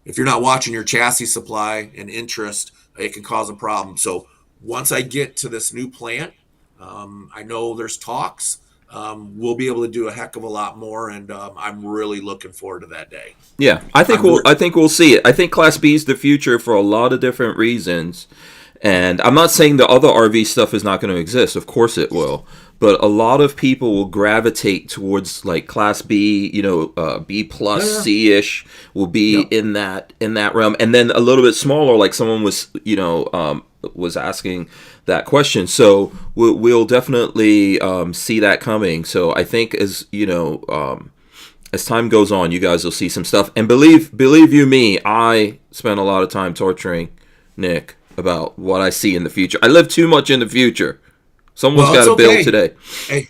if you're not watching your chassis supply and interest, it can cause a problem. So once I get to this new plant, I know there's talks. We'll be able to do a heck of a lot more, and I'm really looking forward to that day. Yeah, I think we'll see it. I think Class B is the future for a lot of different reasons. And I'm not saying the other RV stuff is not going to exist. Of course it will. But a lot of people will gravitate towards like Class B, B plus, C-ish will be in that realm. And then a little bit smaller, like someone was asking that question. So we'll definitely see that coming. So I think as time goes on, you guys will see some stuff. And believe you me, I spent a lot of time torturing Nick about what I see in the future. I live too much in the future. Someone's got to build today. Hey,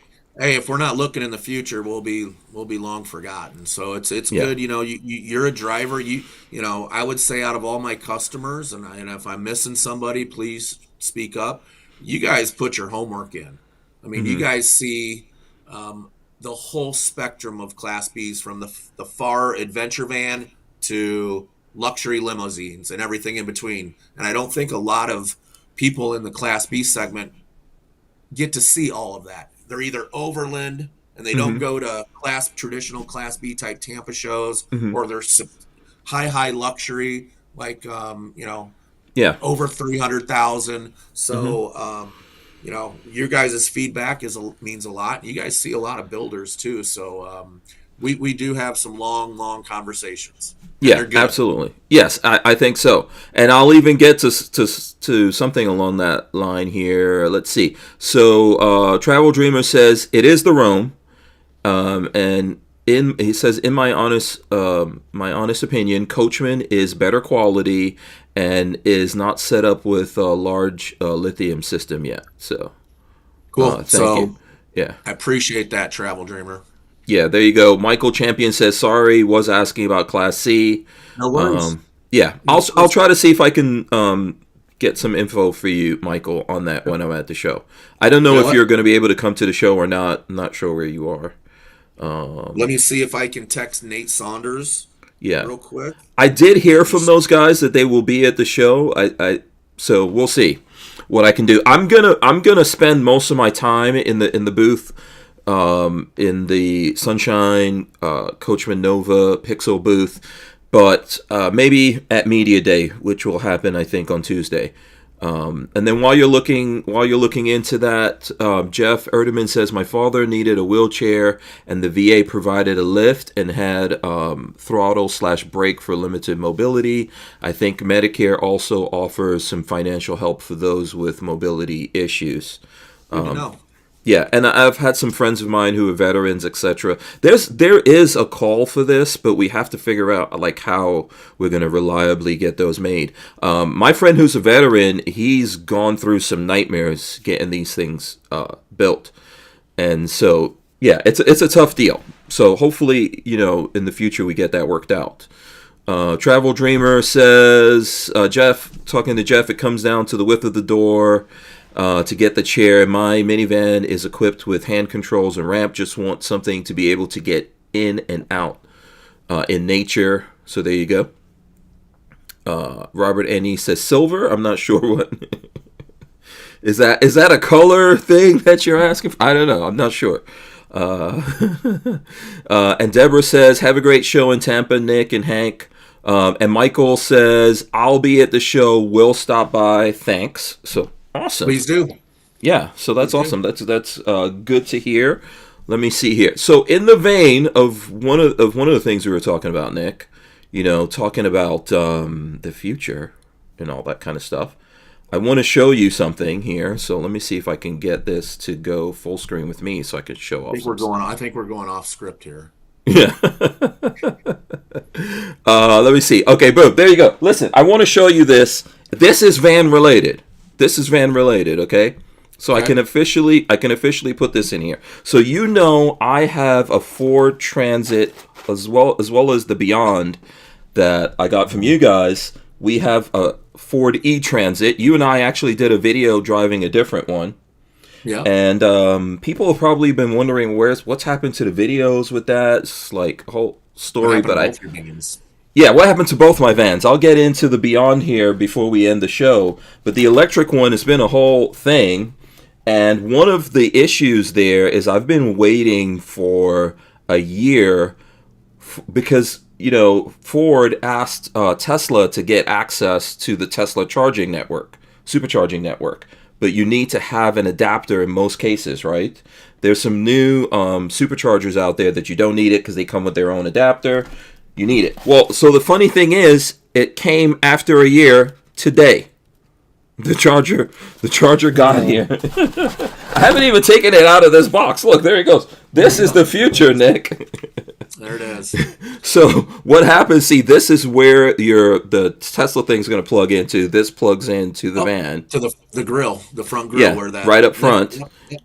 if we're not looking in the future, we'll be long forgotten. So it's good. You're a driver. I would say out of all my customers, and if I'm missing somebody, please speak up. You guys put your homework in. I mean, mm-hmm. You guys see the whole spectrum of Class Bs, from the far adventure van to luxury limousines and everything in between. And I don't think a lot of people in the Class B segment get to see all of that. They're either overland and they don't go to traditional Class B type Tampa shows, or they're high luxury, like over 300,000. So your guys' feedback means a lot. You guys see a lot of builders too, so we do have some long conversations. Yeah, absolutely. Yes, I think so. And I'll even get to something along that line here. Let's see. So Travel Dreamer says it is the Rome, and he says, in my honest opinion, Coachmen is better quality and is not set up with a large lithium system yet. So cool. Thank you. Yeah, I appreciate that, Travel Dreamer. Yeah, there you go. Michael Champion says, sorry, was asking about Class C. No worries. Yeah, I'll try to see if I can get some info for you, Michael, on that when I'm at the show. I don't know if you're going to be able to come to the show or not. I'm not sure where you are. Let me see if I can text Nate Saunders real quick. I did hear from those guys that they will be at the show. So we'll see what I can do. I'm gonna spend most of my time in the booth, in the Sunshine Coachmen Nova Pixel booth, but maybe at Media Day, which will happen I think on Tuesday. And then while you're looking into that, Jeff Erdeman says my father needed a wheelchair and the VA provided a lift and had throttle/brake for limited mobility. I think Medicare also offers some financial help for those with mobility issues. Yeah, and I've had some friends of mine who are veterans, etc. There is a call for this, but we have to figure out like how we're going to reliably get those made. My friend who's a veteran, he's gone through some nightmares getting these things built, and so yeah, it's a tough deal. So hopefully, in the future we get that worked out. Travel Dreamer says, talking to Jeff, it comes down to the width of the door. To get the chair. My minivan is equipped with hand controls and ramp. Just want something to be able to get in and out in nature. So there you go. Robert N.E. says silver. I'm not sure what. Is that a color thing that you're asking for? I don't know. I'm not sure. And Deborah says, have a great show in Tampa, Nick and Hank. And Michael says, I'll be at the show. We'll stop by. Thanks. So awesome. Please do. Yeah, so that's awesome. That's good to hear. Let me see here. So in the vein of one of the things we were talking about, Nick, talking about the future and all that kind of stuff, I want to show you something here. So let me see if I can get this to go full screen with me so I can show off. I think we're going off script here. Yeah. Let me see. Okay, boom. There you go. Listen, I want to show you this. This is van related. Okay? So okay. I can officially put this in here. So I have a Ford Transit as well as the Beyond that I got from you guys. We have a Ford E-Transit. You and I actually did a video driving a different one. Yeah. And people have probably been wondering what's happened to the videos with that. It's like a whole story, but what happened to both my vans? I'll get into the Beyond here before we end the show. But the electric one has been a whole thing. And one of the issues there is I've been waiting for a year because, Ford asked Tesla to get access to the Tesla charging network, supercharging network. But you need to have an adapter in most cases, right? There's some new superchargers out there that you don't need it because they come with their own adapter. You need it. Well, so the funny thing is, it came after a year today. The charger got here. I haven't even taken it out of this box. Look, there it goes. This is the future, Nick. There it is. So what happens? See, this is where the Tesla thing's going to plug into. This plugs into the van to the grill, the front grill, where that right up front.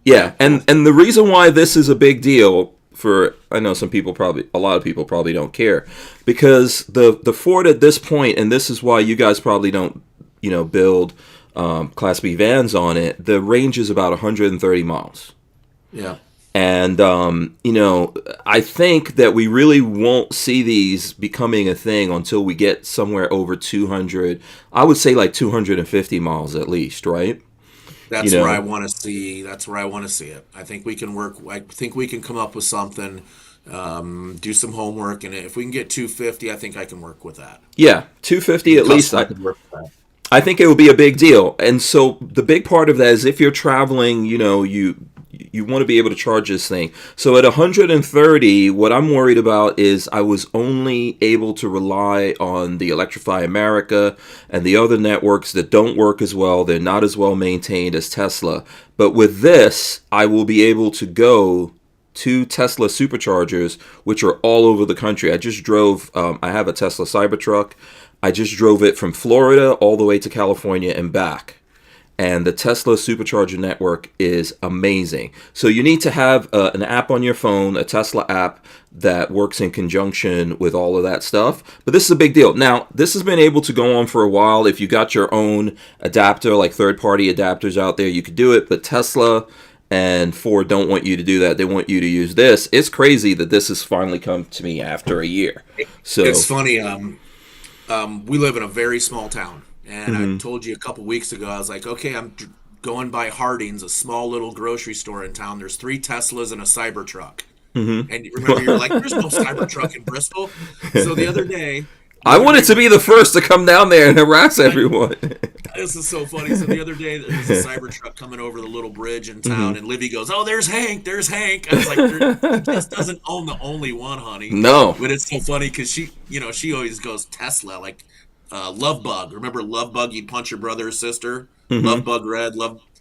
Yeah. And the reason why this is a big deal I know a lot of people probably don't care, because the Ford at this point, and this is why you guys probably don't build Class B vans on it. The range is about 130 miles. Yeah. And, I think that we really won't see these becoming a thing until we get somewhere over 200. I would say like 250 miles at least, right? That's where I want to see. That's where I want to see it. I think we can work. I think we can come up with something, do some homework, and if we can get 250, I think I can work with that. Yeah, 250 at least. I think it would be a big deal. And so the big part of that is if you're traveling, you want to be able to charge this thing. So at 130, what I'm worried about is I was only able to rely on the Electrify America and the other networks that don't work as well. They're not as well maintained as Tesla. But with this, I will be able to go to Tesla superchargers, which are all over the country. I just drove, I have a Tesla Cybertruck. I just drove it from Florida all the way to California and back. and the Tesla supercharger network is amazing. So you need to have an app on your phone, a Tesla app that works in conjunction with all of that stuff. But this is a big deal. Now, this has been able to go on for a while. If you got your own adapter, like third-party adapters out there, you could do it. But Tesla and Ford don't want you to do that. They want you to use this. It's crazy that this has finally come to me after a year. So it's funny. We live in a very small town. And I told you a couple weeks ago, I was like, okay, I'm going by Harding's, a small little grocery store in town. There's 3 Teslas and a Cybertruck. And you remember, you're like, there's no Cybertruck in Bristol. So the other day... I wanted to be the first to come down there and harass everyone. This is so funny. So the other day, there was a Cybertruck coming over the little bridge in town, and Livy goes, "Oh, there's Hank. There's Hank." I was like, "He just doesn't own the only one, honey." No. But it's so funny because she always goes Tesla, like Love Bug. Remember Love Bug? You'd punch your brother or sister. Love Bug Red.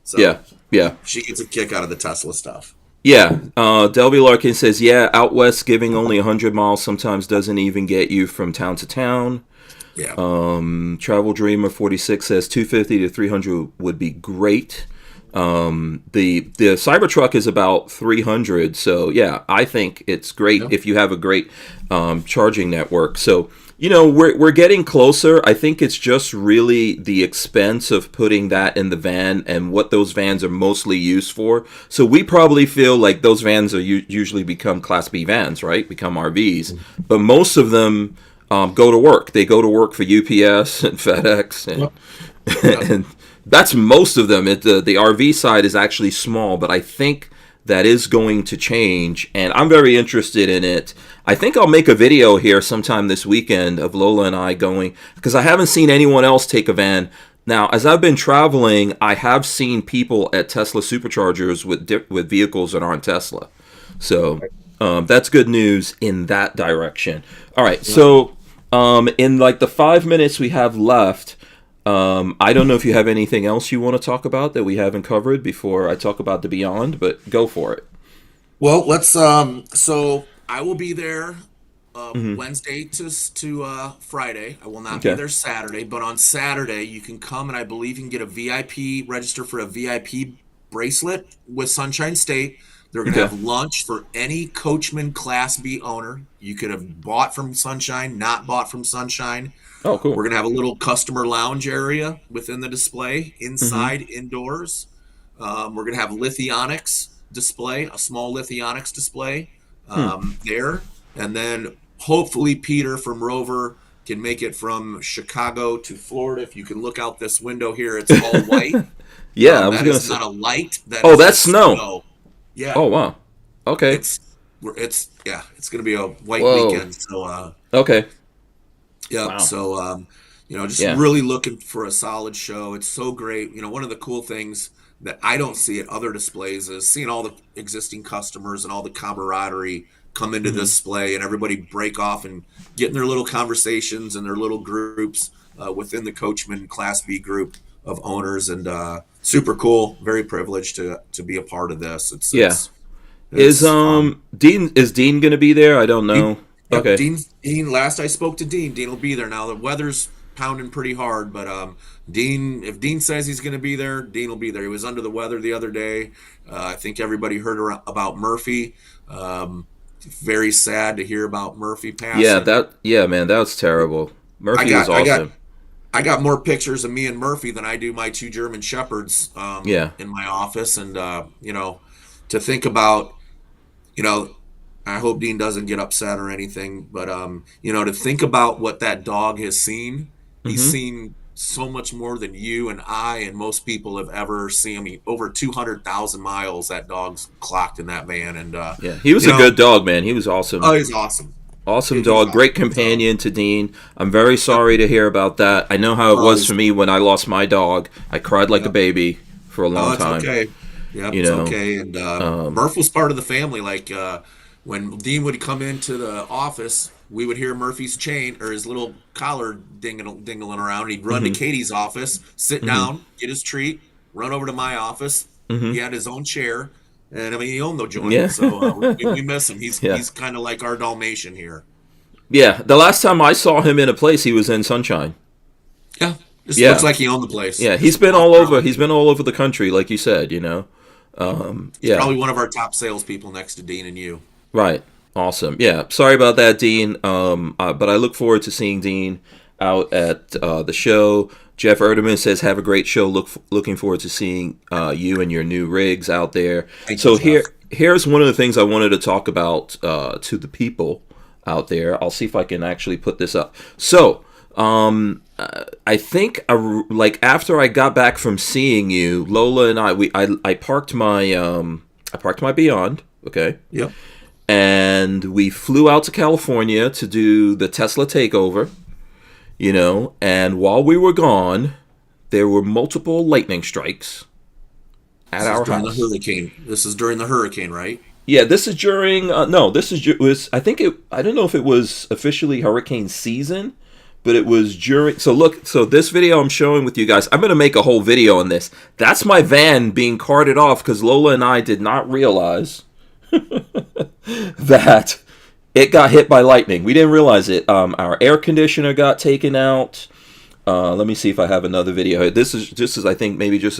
So yeah. She gets a kick out of the Tesla stuff. Yeah, Delby Larkin says, yeah, out west giving only 100 miles sometimes doesn't even get you from town to town. Yeah. Travel Dreamer 46 says 250 to 300 would be great. The Cybertruck is about 300, so yeah, I think it's great if you have a great charging network. So, we're getting closer. I think it's just really the expense of putting that in the van and what those vans are mostly used for. So we probably feel like those vans are usually become Class B vans, right? Become RVs. But most of them go to work. They go to work for UPS and FedEx. And that's most of them. The RV side is actually small, but I think that is going to change, and I'm very interested in it. I think I'll make a video here sometime this weekend of Lola and I going, because I haven't seen anyone else take a van. Now, as I've been traveling, I have seen people at Tesla superchargers with vehicles that aren't Tesla. So that's good news in that direction. All right, so in like the 5 minutes we have left, I don't know if you have anything else you want to talk about that we haven't covered before I talk about the Beyond, but go for it. Well, let's. So I will be there Wednesday to Friday. I will not be there Saturday, but on Saturday you can come and I believe you can get a VIP, register for a VIP bracelet with Sunshine State. They're going to have lunch for any Coachmen Class B owner. You could have bought from Sunshine, not bought from Sunshine. Oh, cool. We're going to have a little customer lounge area within the display, inside, indoors. We're going to have lithionics display, a small lithionics display there. And then hopefully Peter from Rover can make it from Chicago to Florida. If you can look out this window here, it's all white. I was going to say. Not a light. That's snow. Yeah. Oh, wow. Okay. It's going to be a white weekend. So, okay. Yeah. Wow. So, really looking for a solid show. It's so great. One of the cool things that I don't see at other displays is seeing all the existing customers and all the camaraderie come into this display and everybody break off and get in their little conversations and their little groups within the Coachmen Class B group of owners, and super cool. Very privileged to be a part of this. It's is Dean going to be there? I don't know. Okay. Dean. Last I spoke to Dean will be there. Now the weather's pounding pretty hard, but if Dean says he's going to be there, Dean will be there. He was under the weather the other day. I think everybody heard about Murphy. Very sad to hear about Murphy passing. Man, that was terrible. Murphy was awesome. I got more pictures of me and Murphy than I do my 2 German Shepherds in my office, and to think about, I hope Dean doesn't get upset or anything, but to think about what that dog has seen. He's seen so much more than you and I and most people have ever seen. I mean, over 200,000 miles that dog's clocked in that van, and he was a good dog, man. He was awesome. Oh, he's awesome. Awesome dog, great companion to Dean. I'm very sorry to hear about that. I know how it was for me when I lost my dog. I cried like a baby for a long time. Okay. Yeah, it's okay. And Murph was part of the family. Like when Dean would come into the office, we would hear Murphy's chain or his little collar dingling around. He'd run to Katie's office, sit down, get his treat, run over to my office. He had his own chair. And I mean, he owned no joint, so we miss him. He's kind of like our Dalmatian here. Yeah, the last time I saw him in a place, he was in Sunshine. Yeah, Just looks Yeah. like he owned the place. Yeah, he's Just been walked all over. around. He's been all over the country, like you said. He's Yeah, probably one of our top salespeople next to Dean and you. right. Awesome. Yeah. Sorry about that, Dean. But I look forward to seeing Dean out at the show. Jeff Erdeman says, "Have a great show. Looking forward to seeing you and your new rigs out there." Thank you, So Jeff. here's one of the things I wanted to talk about to the people out there. I'll see if I can actually put this up. So. I think like after I got back from seeing you, Lola and I parked my Beyond, okay, Yep. and we flew out to California to do the Tesla takeover, and while we were gone, there were multiple lightning strikes at our During house. the hurricane. This is during the hurricane, right? Yeah, this is during no, this is was I think I don't know if it was officially hurricane season. But it was during. So look. So this video I'm showing with you guys. I'm gonna make a whole video on this. That's my van being carted off because Lola and I did not realize that it got hit by lightning. We didn't realize it. Our air conditioner got taken out. Let me see if I have another video. This is I think maybe this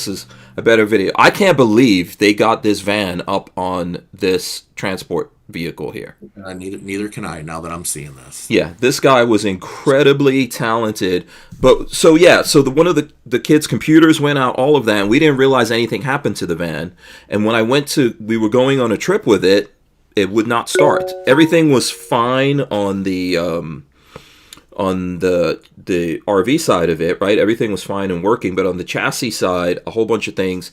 is a better video. I can't believe they got this van up on this transport vehicle here. Neither can I now that I'm seeing this. Yeah, this guy was incredibly talented. But so one of the kids' computers went out, all of that, and we didn't realize anything happened to the van. And when we were going on a trip with it, it would not start. Everything was fine on the RV side of it, right? Everything was fine and working, but on the chassis side, a whole bunch of things.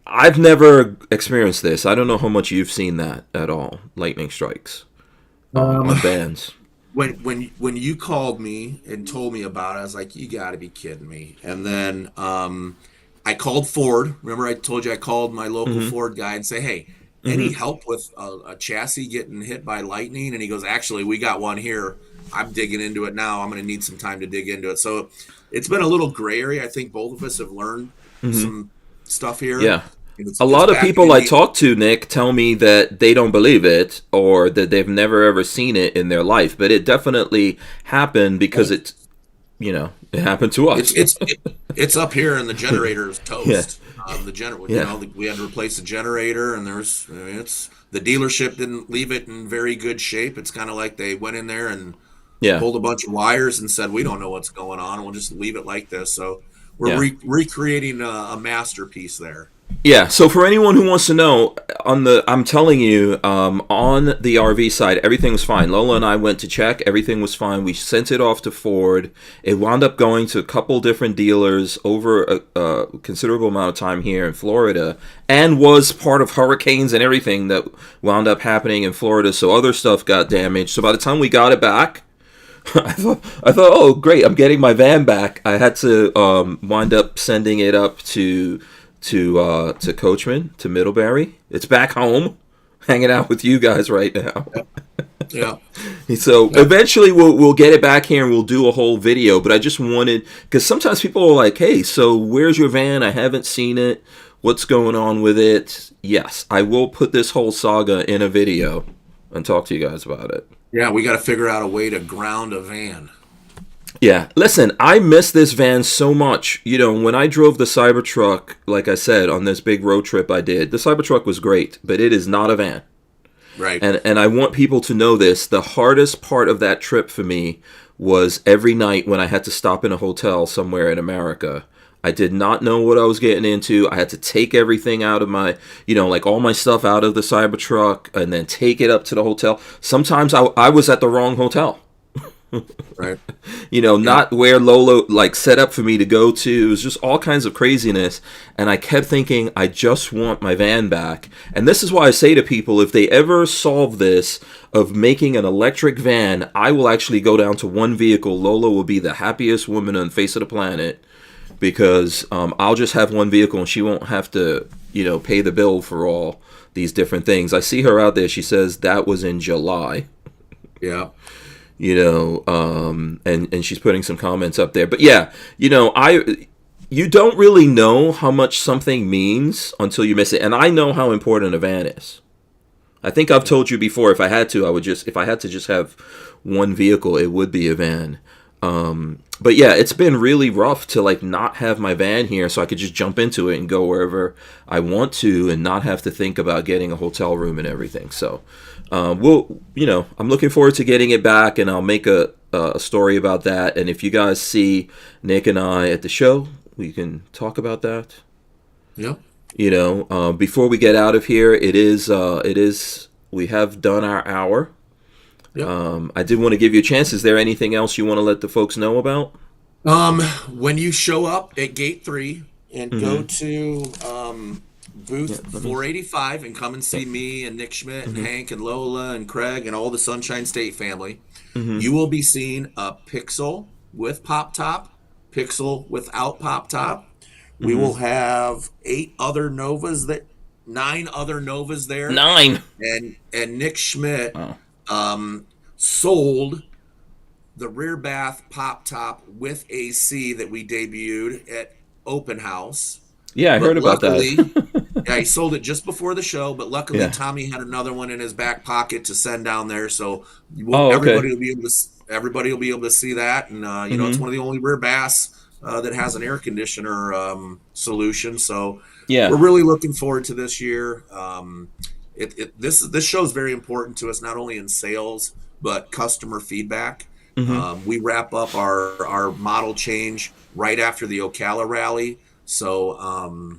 I've never experienced this. I don't know how much you've seen that at all. Lightning strikes on vans. When you called me and told me about it, I was like, you got to be kidding me. And then I called Ford. Remember I told you I called my local Ford guy and say, hey, any help with a chassis getting hit by lightning? And he goes, actually, we got one here. I'm digging into it now. I'm going to need some time to dig into it. So it's been a little gray area. I think both of us have learned some stuff here. Yeah. A lot of people I talk to, Nick, tell me that they don't believe it or that they've never ever seen it in their life. But it definitely happened because it happened to us. It's up here and the generator is toast. Yeah. We had to replace the generator and the dealership didn't leave it in very good shape. It's kind of like they went in there and pulled a bunch of wires and said, we don't know what's going on. We'll just leave it like this. So we're recreating a masterpiece there. Yeah, so for anyone who wants to know, I'm telling you, on the RV side, everything was fine. Lola and I went to check, everything was fine. We sent it off to Ford. It wound up going to a couple different dealers over a considerable amount of time here in Florida, and was part of hurricanes and everything that wound up happening in Florida, so other stuff got damaged. So by the time we got it back, I thought, oh, great, I'm getting my van back. I had to wind up sending it up to Coachmen, to Middlebury. It's back home, hanging out with you guys right now. Yeah. So eventually we'll get it back here and we'll do a whole video. But I just wanted, because sometimes people are like, hey, so where's your van? I haven't seen it. What's going on with it? Yes, I will put this whole saga in a video and talk to you guys about it. Yeah, we got to figure out a way to ground a van. Yeah, listen, I miss this van so much. When I drove the Cybertruck, like I said, on this big road trip I did, the Cybertruck was great, but it is not a van. Right. And I want people to know this. The hardest part of that trip for me was every night when I had to stop in a hotel somewhere in America. I did not know what I was getting into. I had to take everything out of my, like all my stuff out of the Cybertruck and then take it up to the hotel. Sometimes I was at the wrong hotel. Right. Not where Lola set up for me to go to. It was just all kinds of craziness. And I kept thinking, I just want my van back. And this is why I say to people, if they ever solve this of making an electric van, I will actually go down to one vehicle. Lola will be the happiest woman on the face of the planet because I'll just have one vehicle and she won't have to, pay the bill for all these different things. I see her out there. She says that was in July. Yeah. And she's putting some comments up there. But yeah, you don't really know how much something means until you miss it. And I know how important a van is. I think I've told you before, if I had to just have one vehicle, it would be a van. But yeah, it's been really rough to like not have my van here so I could just jump into it and go wherever I want to and not have to think about getting a hotel room and everything. So I'm looking forward to getting it back, and I'll make a story about that. And if you guys see Nick and I at the show, we can talk about that. Yeah. Before we get out of here, it is we have done our hour. Yep. I did want to give you a chance. Is there anything else you want to let the folks know about? When you show up at Gate 3 and go to booth 485 and come and see me and Nick Schmidt and Hank and Lola and Craig and all the Sunshine State family, you will be seeing a Pixel with Pop Top, Pixel without Pop Top. We will have 9 other Novas there. 9. And Nick Schmidt sold the rear bath Pop Top with AC that we debuted at Open House. Yeah, I heard about that. Yeah, he sold it just before the show, but luckily Tommy had another one in his back pocket to send down there, so everybody will be able to see that. And it's one of the only rear baths that has an air conditioner solution. So we're really looking forward to this year. This show is very important to us, not only in sales but customer feedback. We wrap up our model change right after the Ocala rally, so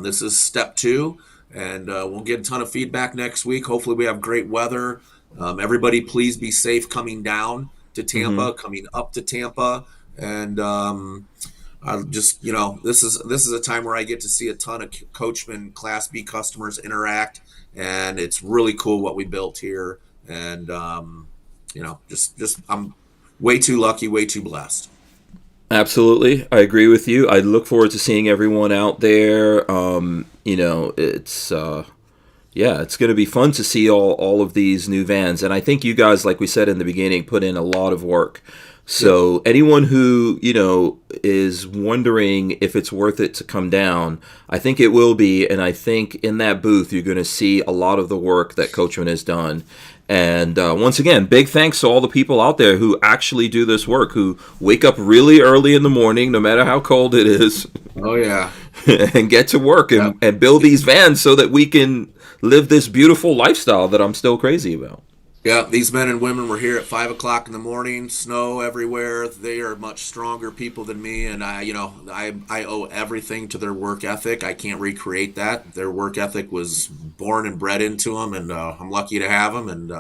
this is step 2, and we'll get a ton of feedback next week. Hopefully we have great weather. Everybody please be safe coming down to Tampa, coming up to Tampa, and I just, this is a time where I get to see a ton of Coachmen Class B customers interact, and it's really cool what we built here. And just I'm way too lucky, way too blessed. Absolutely, I agree with you. I look forward to seeing everyone out there. It's it's going to be fun to see all of these new vans, and I think you guys, like we said in the beginning, put in a lot of work. So anyone who, is wondering if it's worth it to come down, I think it will be. And I think in that booth, you're going to see a lot of the work that Coachmen has done. And once again, big thanks to all the people out there who actually do this work, who wake up really early in the morning, no matter how cold it is. Oh, yeah. And get to work and build these vans so that we can live this beautiful lifestyle that I'm still crazy about. Yeah, these men and women were here at 5 o'clock in the morning, snow everywhere. They are much stronger people than me, and I owe everything to their work ethic. I can't recreate that. Their work ethic was born and bred into them, and I'm lucky to have them. And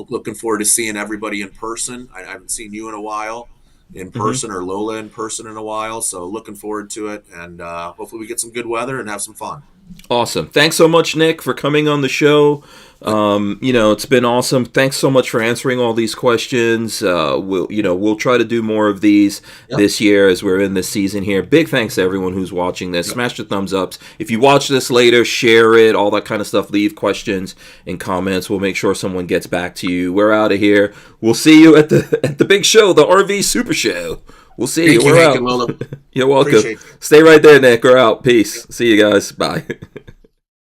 looking forward to seeing everybody in person. I haven't seen you in a while in person, or Lola in person in a while, so looking forward to it. And hopefully we get some good weather and have some fun. Awesome. Thanks so much, Nick, for coming on the show. It's been awesome. Thanks so much for answering all these questions. We'll try to do more of these this year as we're in this season here. Big thanks to everyone who's watching this. Smash the thumbs ups. If you watch this later, share it, all that kind of stuff. Leave questions and comments. We'll make sure someone gets back to you. We're out of here. We'll see you at the big show, the RV Super Show. We'll see you. We're out. You're welcome. Stay right there, Nick. We're out. Peace. See you guys. Bye.